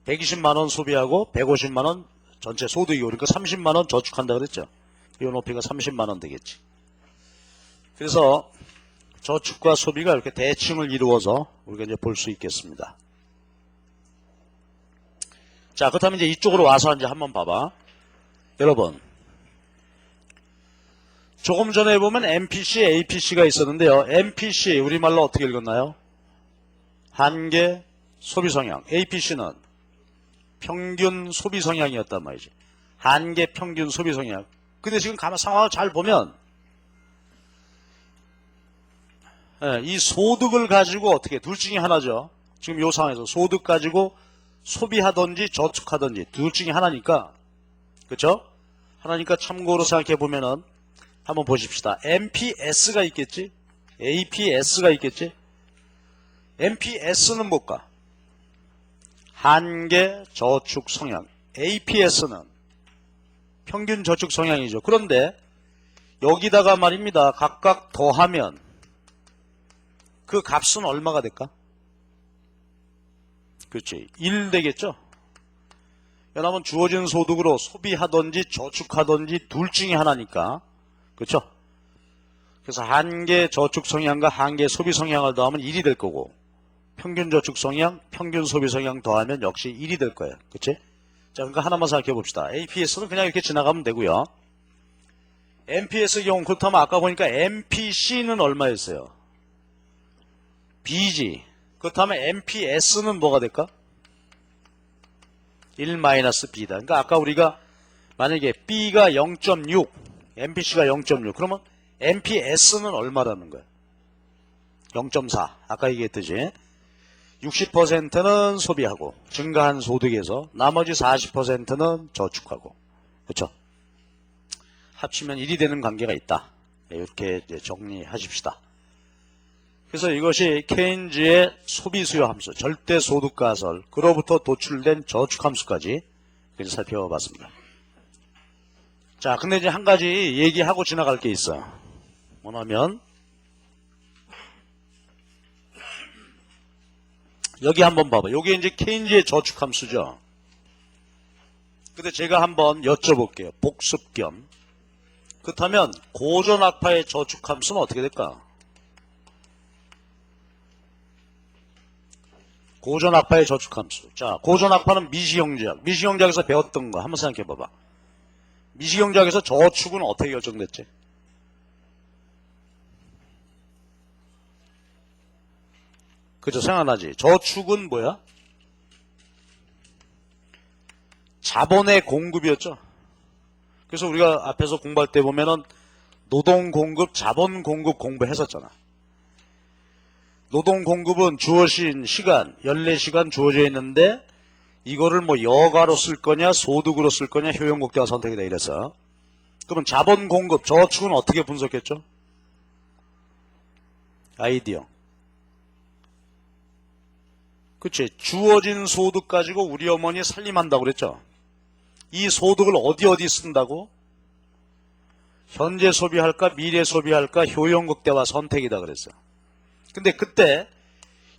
120만원 소비하고 150만원 전체 소득이고 그러니까 30만원 저축한다 그랬죠. 이 높이가 30만원 되겠지. 그래서 저축과 소비가 이렇게 대칭을 이루어서 우리가 이제 볼 수 있겠습니다. 자, 그렇다면 이제 이쪽으로 와서 이제 한번 봐봐. 여러분, 조금 전에 보면 MPC, APC가 있었는데요. MPC 우리말로 어떻게 읽었나요? 한계 소비 성향. APC는 평균 소비 성향이었단 말이지. 한계 평균 소비 성향. 근데 지금 가만 상황을 잘 보면 이 소득을 가지고 어떻게 둘 중에 하나죠. 지금 이 상황에서 소득 가지고 소비하든지 저축하든지 둘 중에 하나니까 그렇죠? 하나니까 참고로 생각해 보면은 한번 보십시다. MPS가 있겠지? APS가 있겠지? MPS는 뭘까? 한계 저축 성향. APS는 평균 저축 성향이죠. 그런데 여기다가 말입니다. 각각 더하면 그 값은 얼마가 될까? 그렇지. 1 되겠죠? 왜냐하면 주어진 소득으로 소비하든지 저축하든지 둘 중에 하나니까. 그렇죠? 그래서 한계 저축 성향과 한계 소비 성향을 더하면 1이 될 거고, 평균 저축 성향, 평균 소비 성향 더하면 역시 1이 될 거예요. 그치? 자, 그러니까 하나만 생각해 봅시다. APS는 그냥 이렇게 지나가면 되고요. MPS의 경우 그렇다면 아까 보니까 MPC는 얼마였어요? B지. 그렇다면 MPS는 뭐가 될까? 1-B다. 그러니까 아까 우리가 만약에 B가 0.6, MPC가 0.6, 그러면 MPS는 얼마라는 거야? 0.4. 아까 얘기했듯이 60%는 소비하고 증가한 소득에서 나머지 40%는 저축하고. 그렇죠? 합치면 1이 되는 관계가 있다. 이렇게 정리하십시다. 그래서 이것이 케인즈의 소비수요 함수, 절대소득가설, 그로부터 도출된 저축함수까지 살펴봤습니다. 자, 근데 이제 한 가지 얘기하고 지나갈 게 있어요. 뭐냐면 여기 한번 봐봐. 이게 이제 케인즈의 저축함수죠. 근데 제가 한번 여쭤볼게요. 복습 겸. 그렇다면 고전악파의 저축함수는 어떻게 될까? 고전악파의 저축함수. 자, 고전악파는 미시형제학. 미시형제학에서 배웠던 거 한번 생각해 봐봐. 미시형제학에서 저축은 어떻게 결정됐지? 그죠? 생각나지? 저축은 뭐야? 자본의 공급이었죠. 그래서 우리가 앞에서 공부할 때 보면은 노동 공급, 자본 공급 공부했었잖아. 노동 공급은 주어진 시간, 14시간 주어져 있는데 이거를 뭐 여가로 쓸 거냐, 소득으로 쓸 거냐, 효용국대가 선택이다 이래서. 그러면 자본 공급, 저축은 어떻게 분석했죠? 아이디어. 그치? 주어진 소득 가지고 우리 어머니 살림한다고 그랬죠? 이 소득을 어디 쓴다고? 현재 소비할까, 미래 소비할까, 효용극대화 선택이다 그랬어. 근데 그때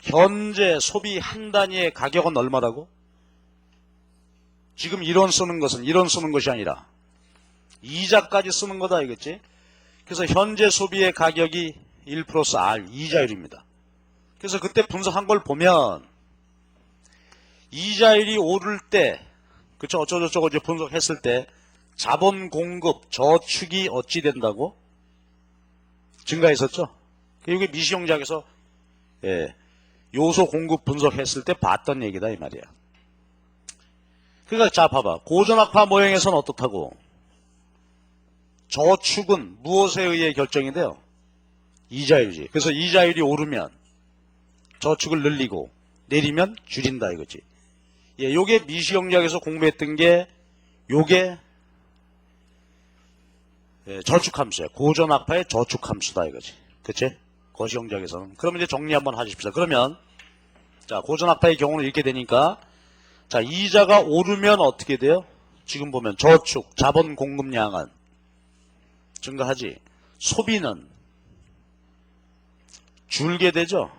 현재 소비 한 단위의 가격은 얼마라고? 지금 1원 쓰는 것은 1원 쓰는 것이 아니라 이자까지 쓰는 거다 이거지. 그래서 현재 소비의 가격이 1 플러스 R, 이자율입니다. 그래서 그때 분석한 걸 보면 이자율이 오를 때, 그쵸, 어쩌고저쩌고 이제 분석했을 때 자본 공급, 저축이 어찌 된다고? 증가했었죠? 이게 미시형제학에서 요소 공급 분석했을 때 봤던 얘기다 이 말이야. 그러니까 자 봐봐. 고전악파 모형에서는 어떻다고? 저축은 무엇에 의해 결정이 돼요? 이자율이지. 그래서 이자율이 오르면 저축을 늘리고 내리면 줄인다 이거지. 요게 미시형제학에서 공부했던 게 요게 저축함수야. 고전악파의 저축함수다 이거지. 그치? 거시형제학에서는. 그러면 이제 정리 한번 하십시다. 그러면 자 고전악파의 경우는 이렇게 되니까 자 이자가 오르면 어떻게 돼요? 지금 보면 저축, 자본 공급량은 증가하지. 소비는 줄게 되죠.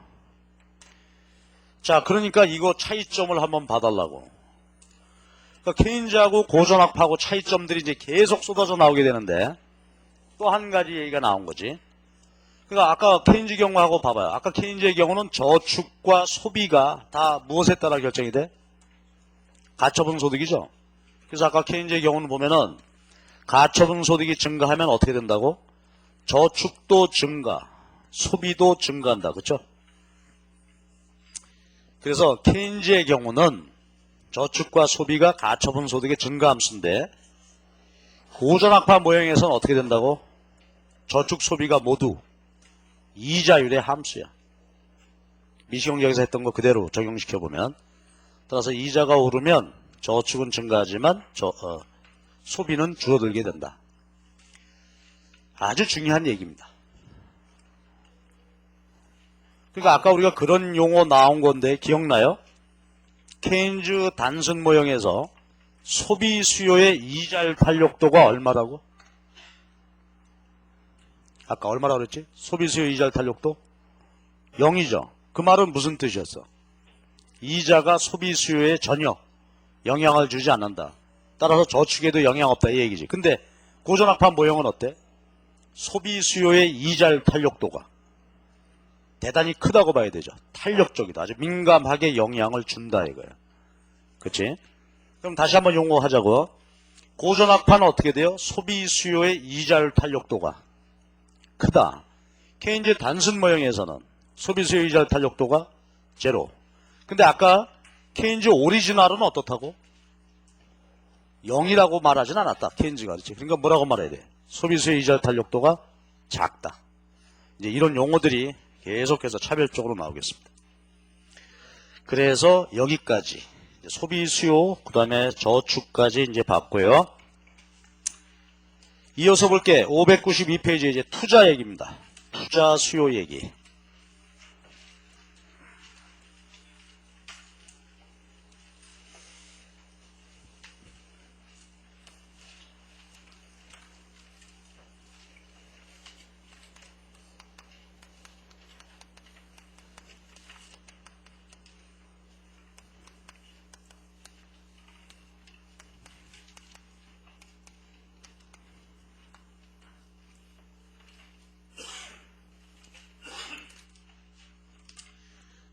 자 그러니까 이거 차이점을 한번 봐달라고. 그러니까 케인즈하고 고전악파하고 차이점들이 이제 계속 쏟아져 나오게 되는데 또 한 가지 얘기가 나온 거지. 그러니까 아까 케인즈 경우하고 봐봐요. 아까 케인즈의 경우는 저축과 소비가 다 무엇에 따라 결정이 돼? 가처분 소득이죠. 그래서 아까 케인즈의 경우는 보면은 가처분 소득이 증가하면 어떻게 된다고? 저축도 증가, 소비도 증가한다. 그렇죠? 그래서 케인즈의 경우는 저축과 소비가 가처분 소득의 증가함수인데 고전악파 모형에서는 어떻게 된다고? 저축 소비가 모두 이자율의 함수야. 미시형제학에서 했던 거 그대로 적용시켜보면 따라서 이자가 오르면 저축은 증가하지만 소비는 줄어들게 된다. 아주 중요한 얘기입니다. 그러니까 아까 우리가 그런 용어 나온 건데 기억나요? 케인즈 단순 모형에서 소비 수요의 이자율 탄력도가 얼마라고? 아까 얼마라고 그랬지? 소비 수요 이자율 탄력도? 0이죠. 그 말은 무슨 뜻이었어? 이자가 소비 수요에 전혀 영향을 주지 않는다. 따라서 저축에도 영향 없다 이 얘기지. 근데 고전학파 모형은 어때? 소비 수요의 이자율 탄력도가 대단히 크다고 봐야 되죠. 탄력적이다. 아주 민감하게 영향을 준다 이거야. 그치? 그럼 다시 한번 용어하자고. 고전학파는 어떻게 돼요? 소비 수요의 이자율 탄력도가 크다. 케인즈 단순 모형에서는 소비 수요 이자율 탄력도가 제로. 근데 아까 케인즈 오리지널은 어떻다고? 0이라고 말하진 않았다. 케인즈가. 그렇지? 그러니까 뭐라고 말해야 돼? 소비 수요 이자율 탄력도가 작다. 이제 이런 용어들이 계속해서 차별적으로 나오겠습니다. 그래서 여기까지 소비 수요, 그 다음에 저축까지 이제 봤고요. 이어서 볼게. 592페이지 이제 투자 얘기입니다. 투자 수요 얘기.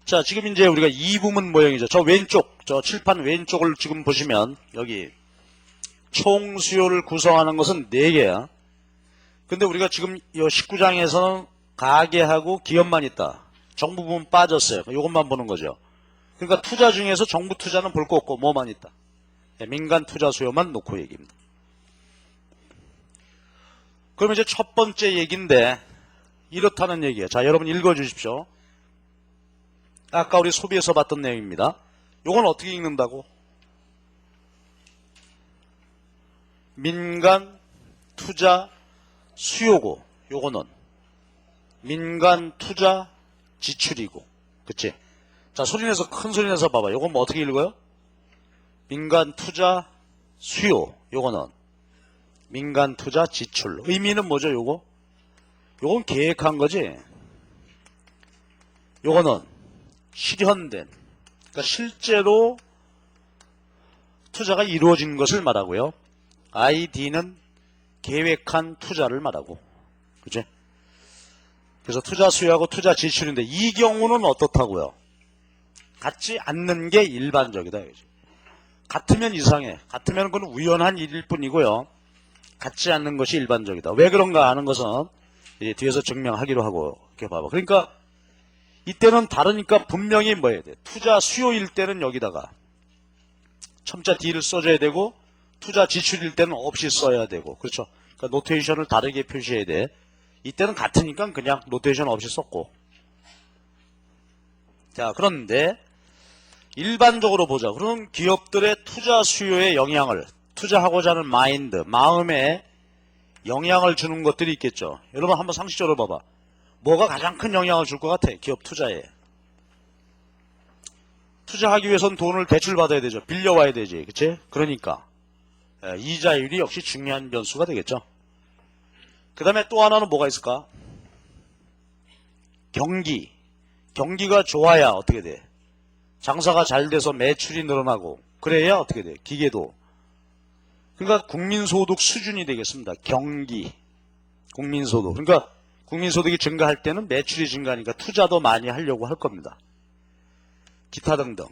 자, 지금 이제 우리가 2부문 모형이죠. 저 왼쪽, 저 칠판 왼쪽을 지금 보시면 여기 총 수요를 구성하는 것은 4개야. 근데 우리가 지금 이 19장에서는 가계하고 기업만 있다. 정부 부분 빠졌어요. 이것만 보는 거죠. 그러니까 투자 중에서 정부 투자는 볼 거 없고 뭐만 있다. 민간 투자 수요만 놓고 얘기입니다. 그럼 이제 첫 번째 얘기인데 이렇다는 얘기예요. 자, 여러분 읽어주십시오. 아까 우리 소비에서 봤던 내용입니다. 요건 어떻게 읽는다고? 민간 투자 수요고, 요거는 민간 투자 지출이고, 그치? 자, 소리내서, 큰 소리내서 봐봐. 요건 뭐 어떻게 읽어요? 민간 투자 수요, 요거는 민간 투자 지출. 의미는 뭐죠, 요거? 요건 계획한 거지. 요거는 실현된, 그러니까 실제로 투자가 이루어진 것을 말하고요. ID는 계획한 투자를 말하고, 그죠? 그래서 투자 수요하고 투자 지출인데 이 경우는 어떻다고요? 같지 않는 게 일반적이다. 같으면 이상해. 같으면 그건 우연한 일일 뿐이고요. 같지 않는 것이 일반적이다. 왜 그런가 하는 것은 뒤에서 증명하기로 하고 이렇게 봐봐. 그러니까 이때는 다르니까 분명히 뭐 해야 돼? 투자 수요일 때는 여기다가 첨자 D를 써줘야 되고 투자 지출일 때는 없이 써야 되고, 그렇죠? 그러니까 노테이션을 다르게 표시해야 돼. 이때는 같으니까 그냥 노테이션 없이 썼고. 자, 그런데 일반적으로 보자. 그럼 기업들의 투자 수요에 영향을, 투자하고자 하는 마인드, 마음에 영향을 주는 것들이 있겠죠. 여러분 한번 상식적으로 봐봐. 뭐가 가장 큰 영향을 줄 것 같아? 기업 투자에. 투자하기 위해서는 돈을 대출받아야 되죠. 빌려와야 되지. 그치? 그러니까 이자율이 역시 중요한 변수가 되겠죠. 그 다음에 또 하나는 뭐가 있을까? 경기. 경기가 좋아야 어떻게 돼? 장사가 잘 돼서 매출이 늘어나고 그래야 어떻게 돼? 기계도. 그러니까 국민소득 수준이 되겠습니다. 경기. 국민소득. 그러니까 국민소득이 증가할 때는 매출이 증가하니까 투자도 많이 하려고 할 겁니다. 기타 등등.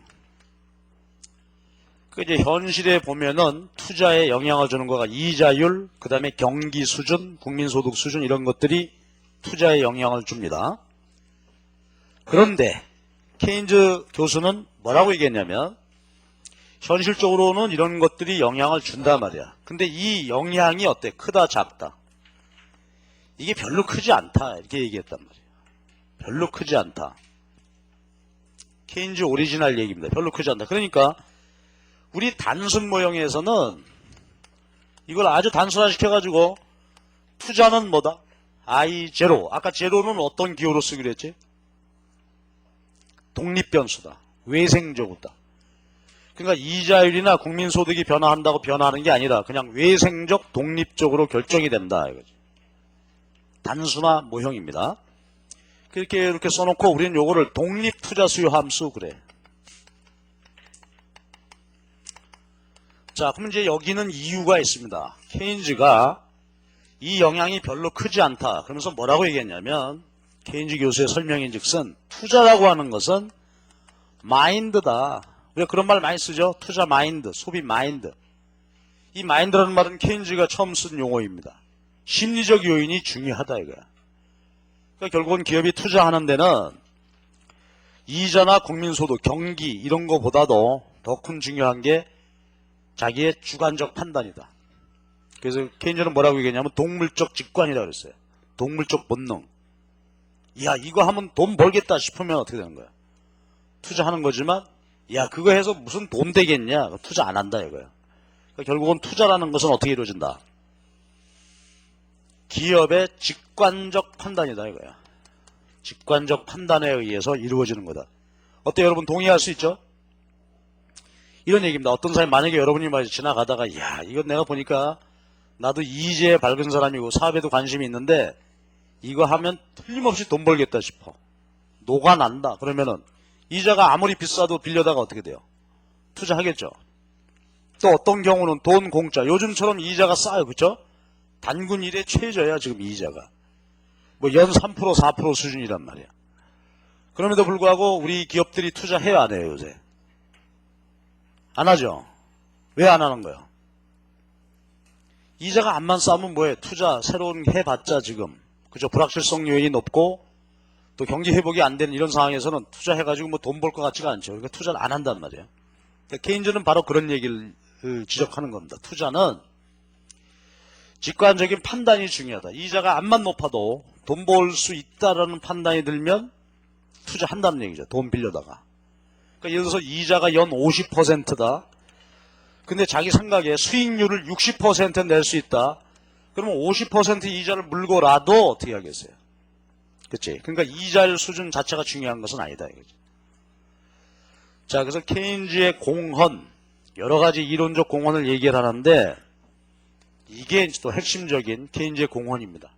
그 이제 현실에 보면은 투자에 영향을 주는 거가 이자율, 그 다음에 경기 수준, 국민소득 수준 이런 것들이 투자에 영향을 줍니다. 그런데 케인즈 교수는 뭐라고 얘기했냐면 현실적으로는 이런 것들이 영향을 준단 말이야. 근데 이 영향이 어때? 크다, 작다? 이게 별로 크지 않다 이렇게 얘기했단 말이에요. 별로 크지 않다. 케인즈 오리지널 얘기입니다. 별로 크지 않다. 그러니까 우리 단순 모형에서는 이걸 아주 단순화시켜가지고 투자는 뭐다? I0. 아까 제로는 어떤 기호로 쓰기로 했지? 독립변수다. 외생적이다. 그러니까 이자율이나 국민소득이 변화한다고 변화하는 게 아니라 그냥 외생적 독립적으로 결정이 된다 이거지. 단순화 모형입니다. 이렇게 써놓고 우리는 요거를 독립투자수요 함수 그래. 자, 그럼 이제 여기는 이유가 있습니다. 케인즈가 이 영향이 별로 크지 않다. 그러면서 뭐라고 얘기했냐면, 케인즈 교수의 설명인즉슨 투자라고 하는 것은 마인드다. 우리가 그런 말 많이 쓰죠. 투자 마인드, 소비 마인드. 이 마인드라는 말은 케인즈가 처음 쓴 용어입니다. 심리적 요인이 중요하다 이거야. 그러니까 결국은 기업이 투자하는 데는 이자나 국민소득, 경기 이런 거보다도 더 큰 중요한 게 자기의 주관적 판단이다. 그래서 케인즈는 뭐라고 얘기했냐면 동물적 직관이라고 그랬어요. 동물적 본능. 야, 이거 하면 돈 벌겠다 싶으면 어떻게 되는 거야? 투자하는 거지만 야, 그거 해서 무슨 돈 되겠냐? 투자 안 한다 이거야. 그러니까 결국은 투자라는 것은 어떻게 이루어진다? 기업의 직관적 판단이다 이거야. 직관적 판단에 의해서 이루어지는 거다. 어때 여러분 동의할 수 있죠? 이런 얘기입니다. 어떤 사람이 만약에 여러분이 말이 지나가다가 야, 이건 내가 보니까 나도 이재에 밝은 사람이고 사업에도 관심이 있는데 이거 하면 틀림없이 돈 벌겠다 싶어. 녹아난다. 그러면은 이자가 아무리 비싸도 빌려다가 어떻게 돼요? 투자하겠죠. 또 어떤 경우는 돈 공짜. 요즘처럼 이자가 싸요. 그렇죠? 단군 일의 최저야 지금 이자가. 뭐 연 3% 4% 수준이란 말이야. 그럼에도 불구하고 우리 기업들이 투자해요 안 해요 요새? 안 하죠. 왜 안 하는 거예요? 이자가 안만 싸면 뭐해? 투자 새로운 해봤자 지금 그죠? 불확실성 요인이 높고 또 경기 회복이 안 되는 이런 상황에서는 투자해가지고 뭐 돈 벌 것 같지가 않죠. 그러니까 투자를 안 한단 말이에요. 그러니까 케인즈는 바로 그런 얘기를 지적하는 겁니다. 투자는 직관적인 판단이 중요하다. 이자가 안만 높아도 돈 벌 수 있다라는 판단이 들면 투자한다는 얘기죠. 돈 빌려다가. 그러니까 예를 들어서 이자가 연 50%다. 근데 자기 생각에 수익률을 60% 낼 수 있다. 그러면 50% 이자를 물고라도 어떻게 하겠어요? 그치? 그러니까 이자율 수준 자체가 중요한 것은 아니다. 이거죠. 자, 그래서 케인즈의 공헌, 여러 가지 이론적 공헌을 얘기를 하는데 이게 또 핵심적인 케인즈의 공헌입니다.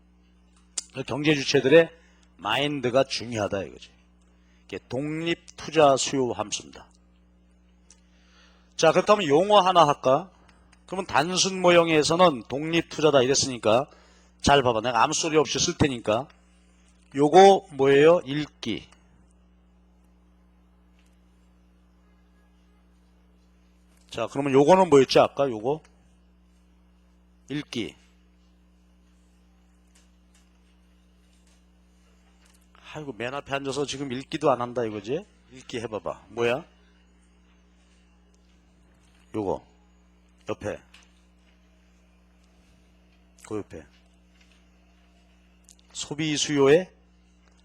경제 주체들의 마인드가 중요하다 이거지. 이게 독립 투자 수요 함수입니다. 자, 그렇다면 용어 하나 할까? 그러면 단순 모형에서는 독립 투자다 이랬으니까 잘 봐봐. 내가 아무 소리 없이 쓸 테니까. 요거 뭐예요? 읽기. 자, 그러면 요거는 뭐였지 아까? 요거 읽기. 아이고 맨 앞에 앉아서 지금 읽기도 안 한다 이거지? 읽기 해봐봐. 뭐야? 요거 옆에 그 옆에 소비 수요에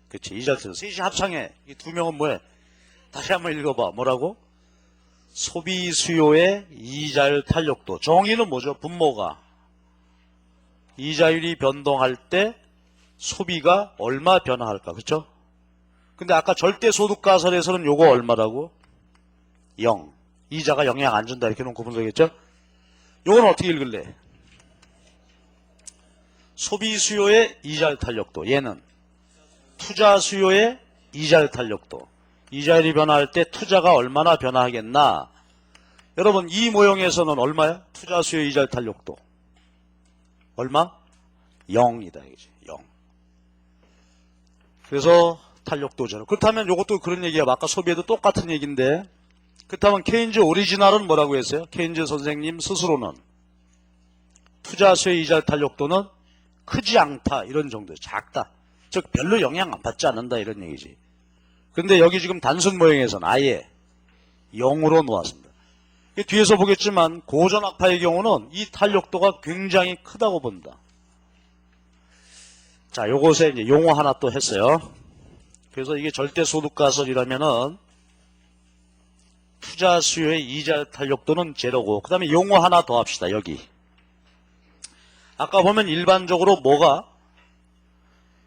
그치 이자트 셋이 합창해. 이 두 명은 뭐해? 다시 한번 읽어봐. 뭐라고? 소비 수요의 이자율 탄력도. 정의는 뭐죠? 분모가 이자율이 변동할 때 소비가 얼마 변화할까? 그쵸? 근데 아까 절대소득가설에서는 요거 얼마라고? 0. 이자가 영향 안 준다 이렇게 놓고 분석했죠? 요건 어떻게 읽을래? 소비 수요의 이자율 탄력도. 얘는 투자 수요의 이자율 탄력도. 이자율이 변화할 때 투자가 얼마나 변화하겠나? 여러분 이 모형에서는 얼마야? 투자 수요 이자율 탄력도. 얼마? 0이다 이거지. 0. 그래서 탄력도 제로. 그렇다면 이것도 그런 얘기야. 아까 소비에도 똑같은 얘기인데 그렇다면 케인즈 오리지널은 뭐라고 했어요? 케인즈 선생님 스스로는 투자 수요 이자율 탄력도는 크지 않다 이런 정도. 작다. 즉 별로 영향 안 받지 않는다 이런 얘기지. 근데 여기 지금 단순 모형에서는 아예 0으로 놓았습니다. 뒤에서 보겠지만 고전학파의 경우는 이 탄력도가 굉장히 크다고 본다. 자, 요것에 이제 용어 하나 또 했어요. 그래서 이게 절대소득가설이라면은 투자 수요의 이자 탄력도는 제로고, 그 다음에 용어 하나 더 합시다. 여기. 아까 보면 일반적으로 뭐가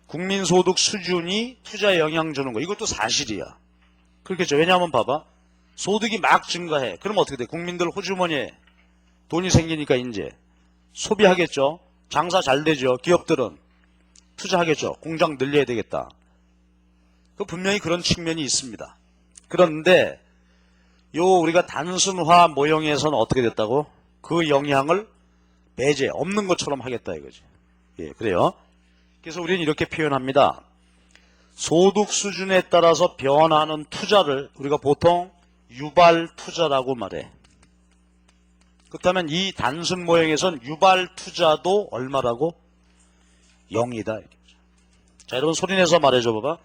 국민소득 수준이 투자에 영향 주는 거. 이것도 사실이야. 그렇겠죠. 왜냐하면 봐봐. 소득이 막 증가해. 그럼 어떻게 돼? 국민들 호주머니에 돈이 생기니까 이제 소비하겠죠. 장사 잘 되죠. 기업들은 투자하겠죠. 공장 늘려야 되겠다. 그 분명히 그런 측면이 있습니다. 그런데 요 우리가 단순화 모형에서는 어떻게 됐다고? 그 영향을 배제 없는 것처럼 하겠다 이거지. 예, 그래요. 그래서 우리는 이렇게 표현합니다. 소득 수준에 따라서 변하는 투자를 우리가 보통 유발 투자라고 말해. 그렇다면 이 단순 모형에선 유발 투자도 얼마라고? 0이다. 자, 여러분 소리내서 말해줘 봐봐.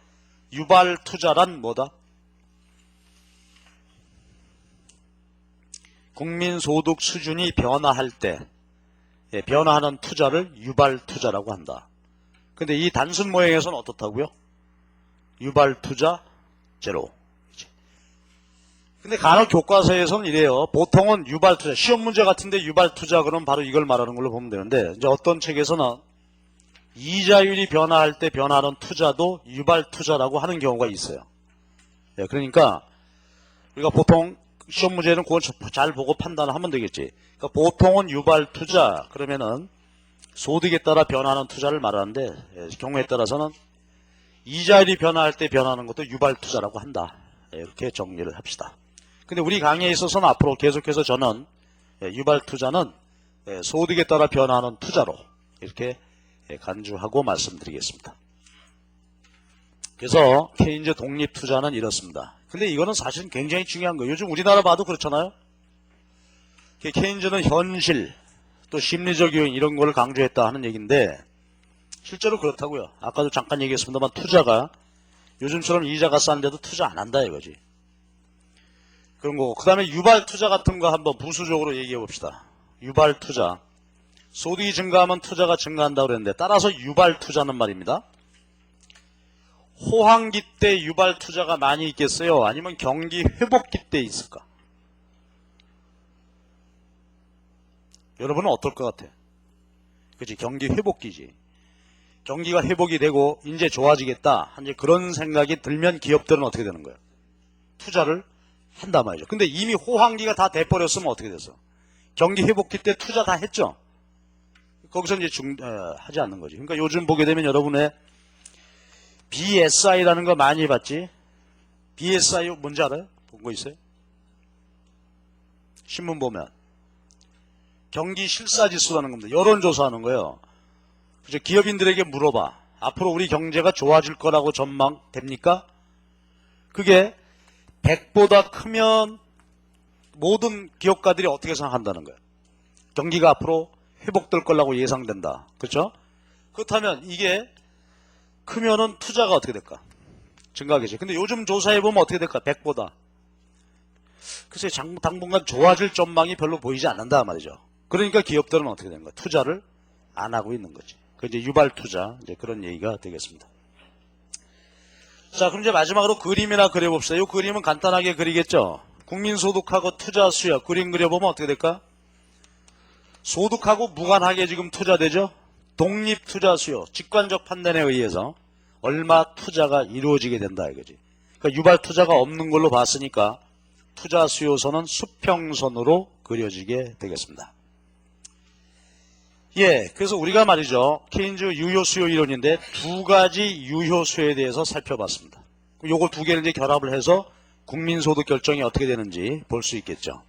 유발 투자란 뭐다? 국민소득 수준이 변화할 때 변화하는 투자를 유발 투자라고 한다. 근데 이 단순 모형에서는 어떻다고요? 유발 투자 제로. 근데 간혹 교과서에서는 이래요. 보통은 유발 투자, 시험 문제 같은데 유발 투자 그러면 바로 이걸 말하는 걸로 보면 되는데, 이제 어떤 책에서는 이자율이 변화할 때 변화하는 투자도 유발 투자라고 하는 경우가 있어요. 예, 그러니까 우리가 보통 시험 문제는 그건 잘 보고 판단하면 되겠지. 그러니까 보통은 유발 투자 그러면은 소득에 따라 변화하는 투자를 말하는데, 예, 경우에 따라서는 이자율이 변화할 때 변하는 것도 유발 투자라고 한다. 예, 이렇게 정리를 합시다. 근데 우리 강의에 있어서는 앞으로 계속해서 저는 유발 투자는 소득에 따라 변화하는 투자로 이렇게 간주하고 말씀드리겠습니다. 그래서 케인즈 독립 투자는 이렇습니다. 근데 이거는 사실은 굉장히 중요한 거예요. 요즘 우리나라 봐도 그렇잖아요. 케인즈는 현실 또 심리적 요인 이런 거를 강조했다 하는 얘기인데 실제로 그렇다고요. 아까도 잠깐 얘기했습니다만 투자가 요즘처럼 이자가 싼데도 투자 안 한다 이거지. 그런 거고. 그 다음에 유발 투자 같은 거 한번 부수적으로 얘기해 봅시다. 유발 투자. 소득이 증가하면 투자가 증가한다고 그랬는데 따라서 유발 투자는 말입니다. 호황기 때 유발 투자가 많이 있겠어요? 아니면 경기 회복기 때 있을까? 여러분은 어떨 것 같아? 그치? 경기 회복기지. 경기가 회복이 되고 이제 좋아지겠다. 이제 그런 생각이 들면 기업들은 어떻게 되는 거예요? 투자를 한단 말이죠. 근데 이미 호황기가 다 돼버렸으면 어떻게 됐어? 경기 회복기 때 투자 다 했죠? 거기서 이제 하지 않는 거지. 그러니까 요즘 보게 되면 여러분의 BSI라는 거 많이 봤지? BSI 뭔지 알아요? 본 거 있어요? 신문 보면. 경기 실사지수라는 겁니다. 여론조사하는 거예요. 그죠? 기업인들에게 물어봐. 앞으로 우리 경제가 좋아질 거라고 전망됩니까? 그게 100보다 크면 모든 기업가들이 어떻게 생각한다는 거예요? 경기가 앞으로 회복될 거라고 예상된다. 그렇죠? 그렇다면 이게 크면은 투자가 어떻게 될까? 증가하겠지. 근데 요즘 조사해보면 어떻게 될까? 100보다. 글쎄 당분간 좋아질 전망이 별로 보이지 않는다 말이죠. 그러니까 기업들은 어떻게 되는 거야? 투자를 안 하고 있는 거지. 그 이제 유발 투자 이제 그런 얘기가 되겠습니다. 자, 그럼 이제 마지막으로 그림이나 그려봅시다. 이 그림은 간단하게 그리겠죠. 국민소득하고 투자 수요 그림 그려보면 어떻게 될까? 소득하고 무관하게 지금 투자되죠. 독립투자 수요 직관적 판단에 의해서 얼마 투자가 이루어지게 된다 이거지. 그러니까 유발 투자가 없는 걸로 봤으니까 투자 수요선은 수평선으로 그려지게 되겠습니다. 예, 그래서 우리가 말이죠. 케인즈 유효 수요 이론인데 두 가지 유효 수요에 대해서 살펴봤습니다. 요거 두 개를 이제 결합을 해서 국민소득 결정이 어떻게 되는지 볼 수 있겠죠.